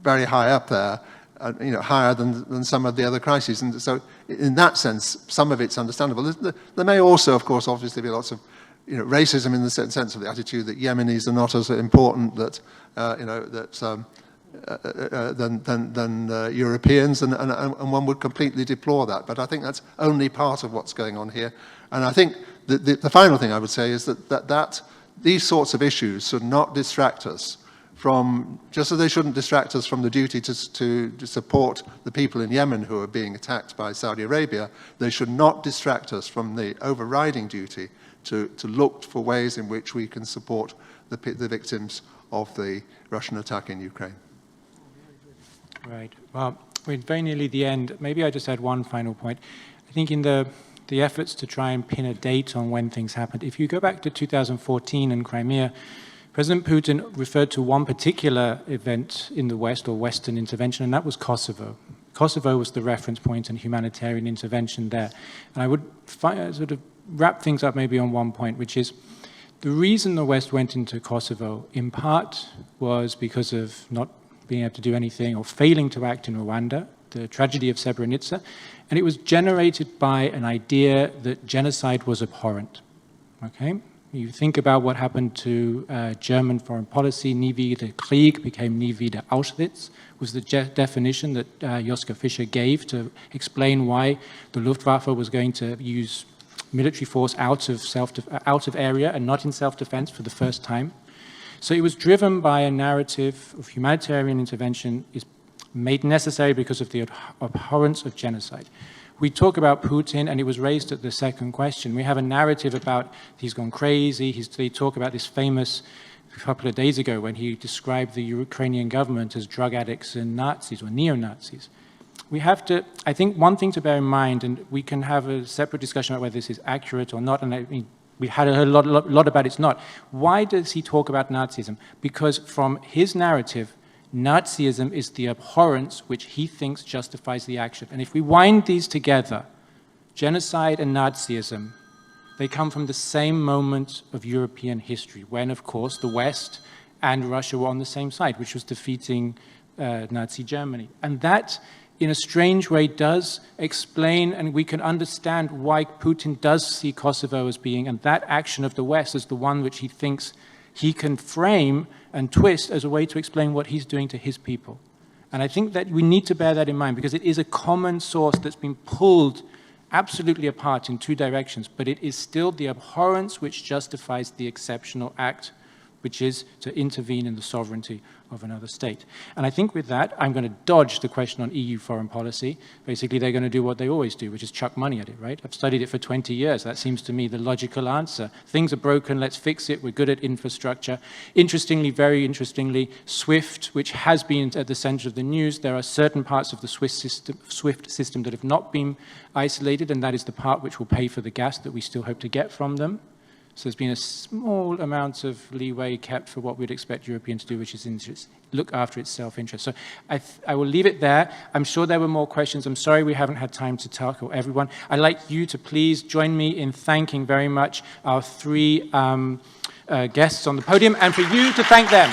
very high up there, higher than some of the other crises. And so in that sense, some of it's understandable. There may also, of course, obviously be lots of racism in the sense of the attitude that Yemenis are not as important than Europeans, and one would completely deplore that. But I think that's only part of what's going on here. And I think the final thing I would say is that these sorts of issues should not distract us from, just as they shouldn't distract us from the duty to support the people in Yemen who are being attacked by Saudi Arabia, they should not distract us from the overriding duty to look for ways in which we can support the victims of the Russian attack in Ukraine. Right. Well, we're very nearly the end. Maybe I just add one final point. I think in the efforts to try and pin a date on when things happened, if you go back to 2014 in Crimea, President Putin referred to one particular event in the West, or Western intervention, and that was Kosovo. Kosovo was the reference point and humanitarian intervention there. And I would sort of wrap things up maybe on one point, which is the reason the West went into Kosovo, in part, was because of not being able to do anything or failing to act in Rwanda, the tragedy of Srebrenica, and it was generated by an idea that genocide was abhorrent. Okay? You think about what happened to German foreign policy. Nie wieder Krieg became Nie wieder Auschwitz, was the definition that Joschka Fischer gave to explain why the Luftwaffe was going to use military force out of area and not in self-defense for the first time. So it was driven by a narrative of humanitarian intervention is made necessary because of the abhorrence of genocide. We talk about Putin, and it was raised at the second question. We have a narrative about he's gone crazy. They talk about this famous, a couple of days ago, when he described the Ukrainian government as drug addicts and Nazis or neo-Nazis. We have to, I think one thing to bear in mind, and we can have a separate discussion about whether this is accurate or not, and I mean, we had a lot about it's not. Why does he talk about Nazism? Because from his narrative, Nazism is the abhorrence which he thinks justifies the action. And if we wind these together, genocide and Nazism, they come from the same moment of European history, when, of course, the West and Russia were on the same side, which was defeating Nazi Germany. And that, in a strange way, does explain, and we can understand why Putin does see Kosovo as being, and that action of the West as the one which he thinks he can frame and twist as a way to explain what he's doing to his people. And I think that we need to bear that in mind, because it is a common source that's been pulled absolutely apart in two directions, but it is still the abhorrence which justifies the exceptional act, which is to intervene in the sovereignty of another state. And I think with that, I'm going to dodge the question on EU foreign policy. Basically, they're going to do what they always do, which is chuck money at it, right? I've studied it for 20 years. That seems to me the logical answer. Things are broken, let's fix it. We're good at infrastructure. Interestingly, very interestingly, SWIFT, which has been at the center of the news, there are certain parts of the SWIFT system that have not been isolated, and that is the part which will pay for the gas that we still hope to get from them. So there's been a small amount of leeway kept for what we'd expect Europeans to do, which is look after its self-interest. So I will leave it there. I'm sure there were more questions. I'm sorry we haven't had time to tackle everyone. I'd like you to please join me in thanking very much our three guests on the podium, and for you to thank them.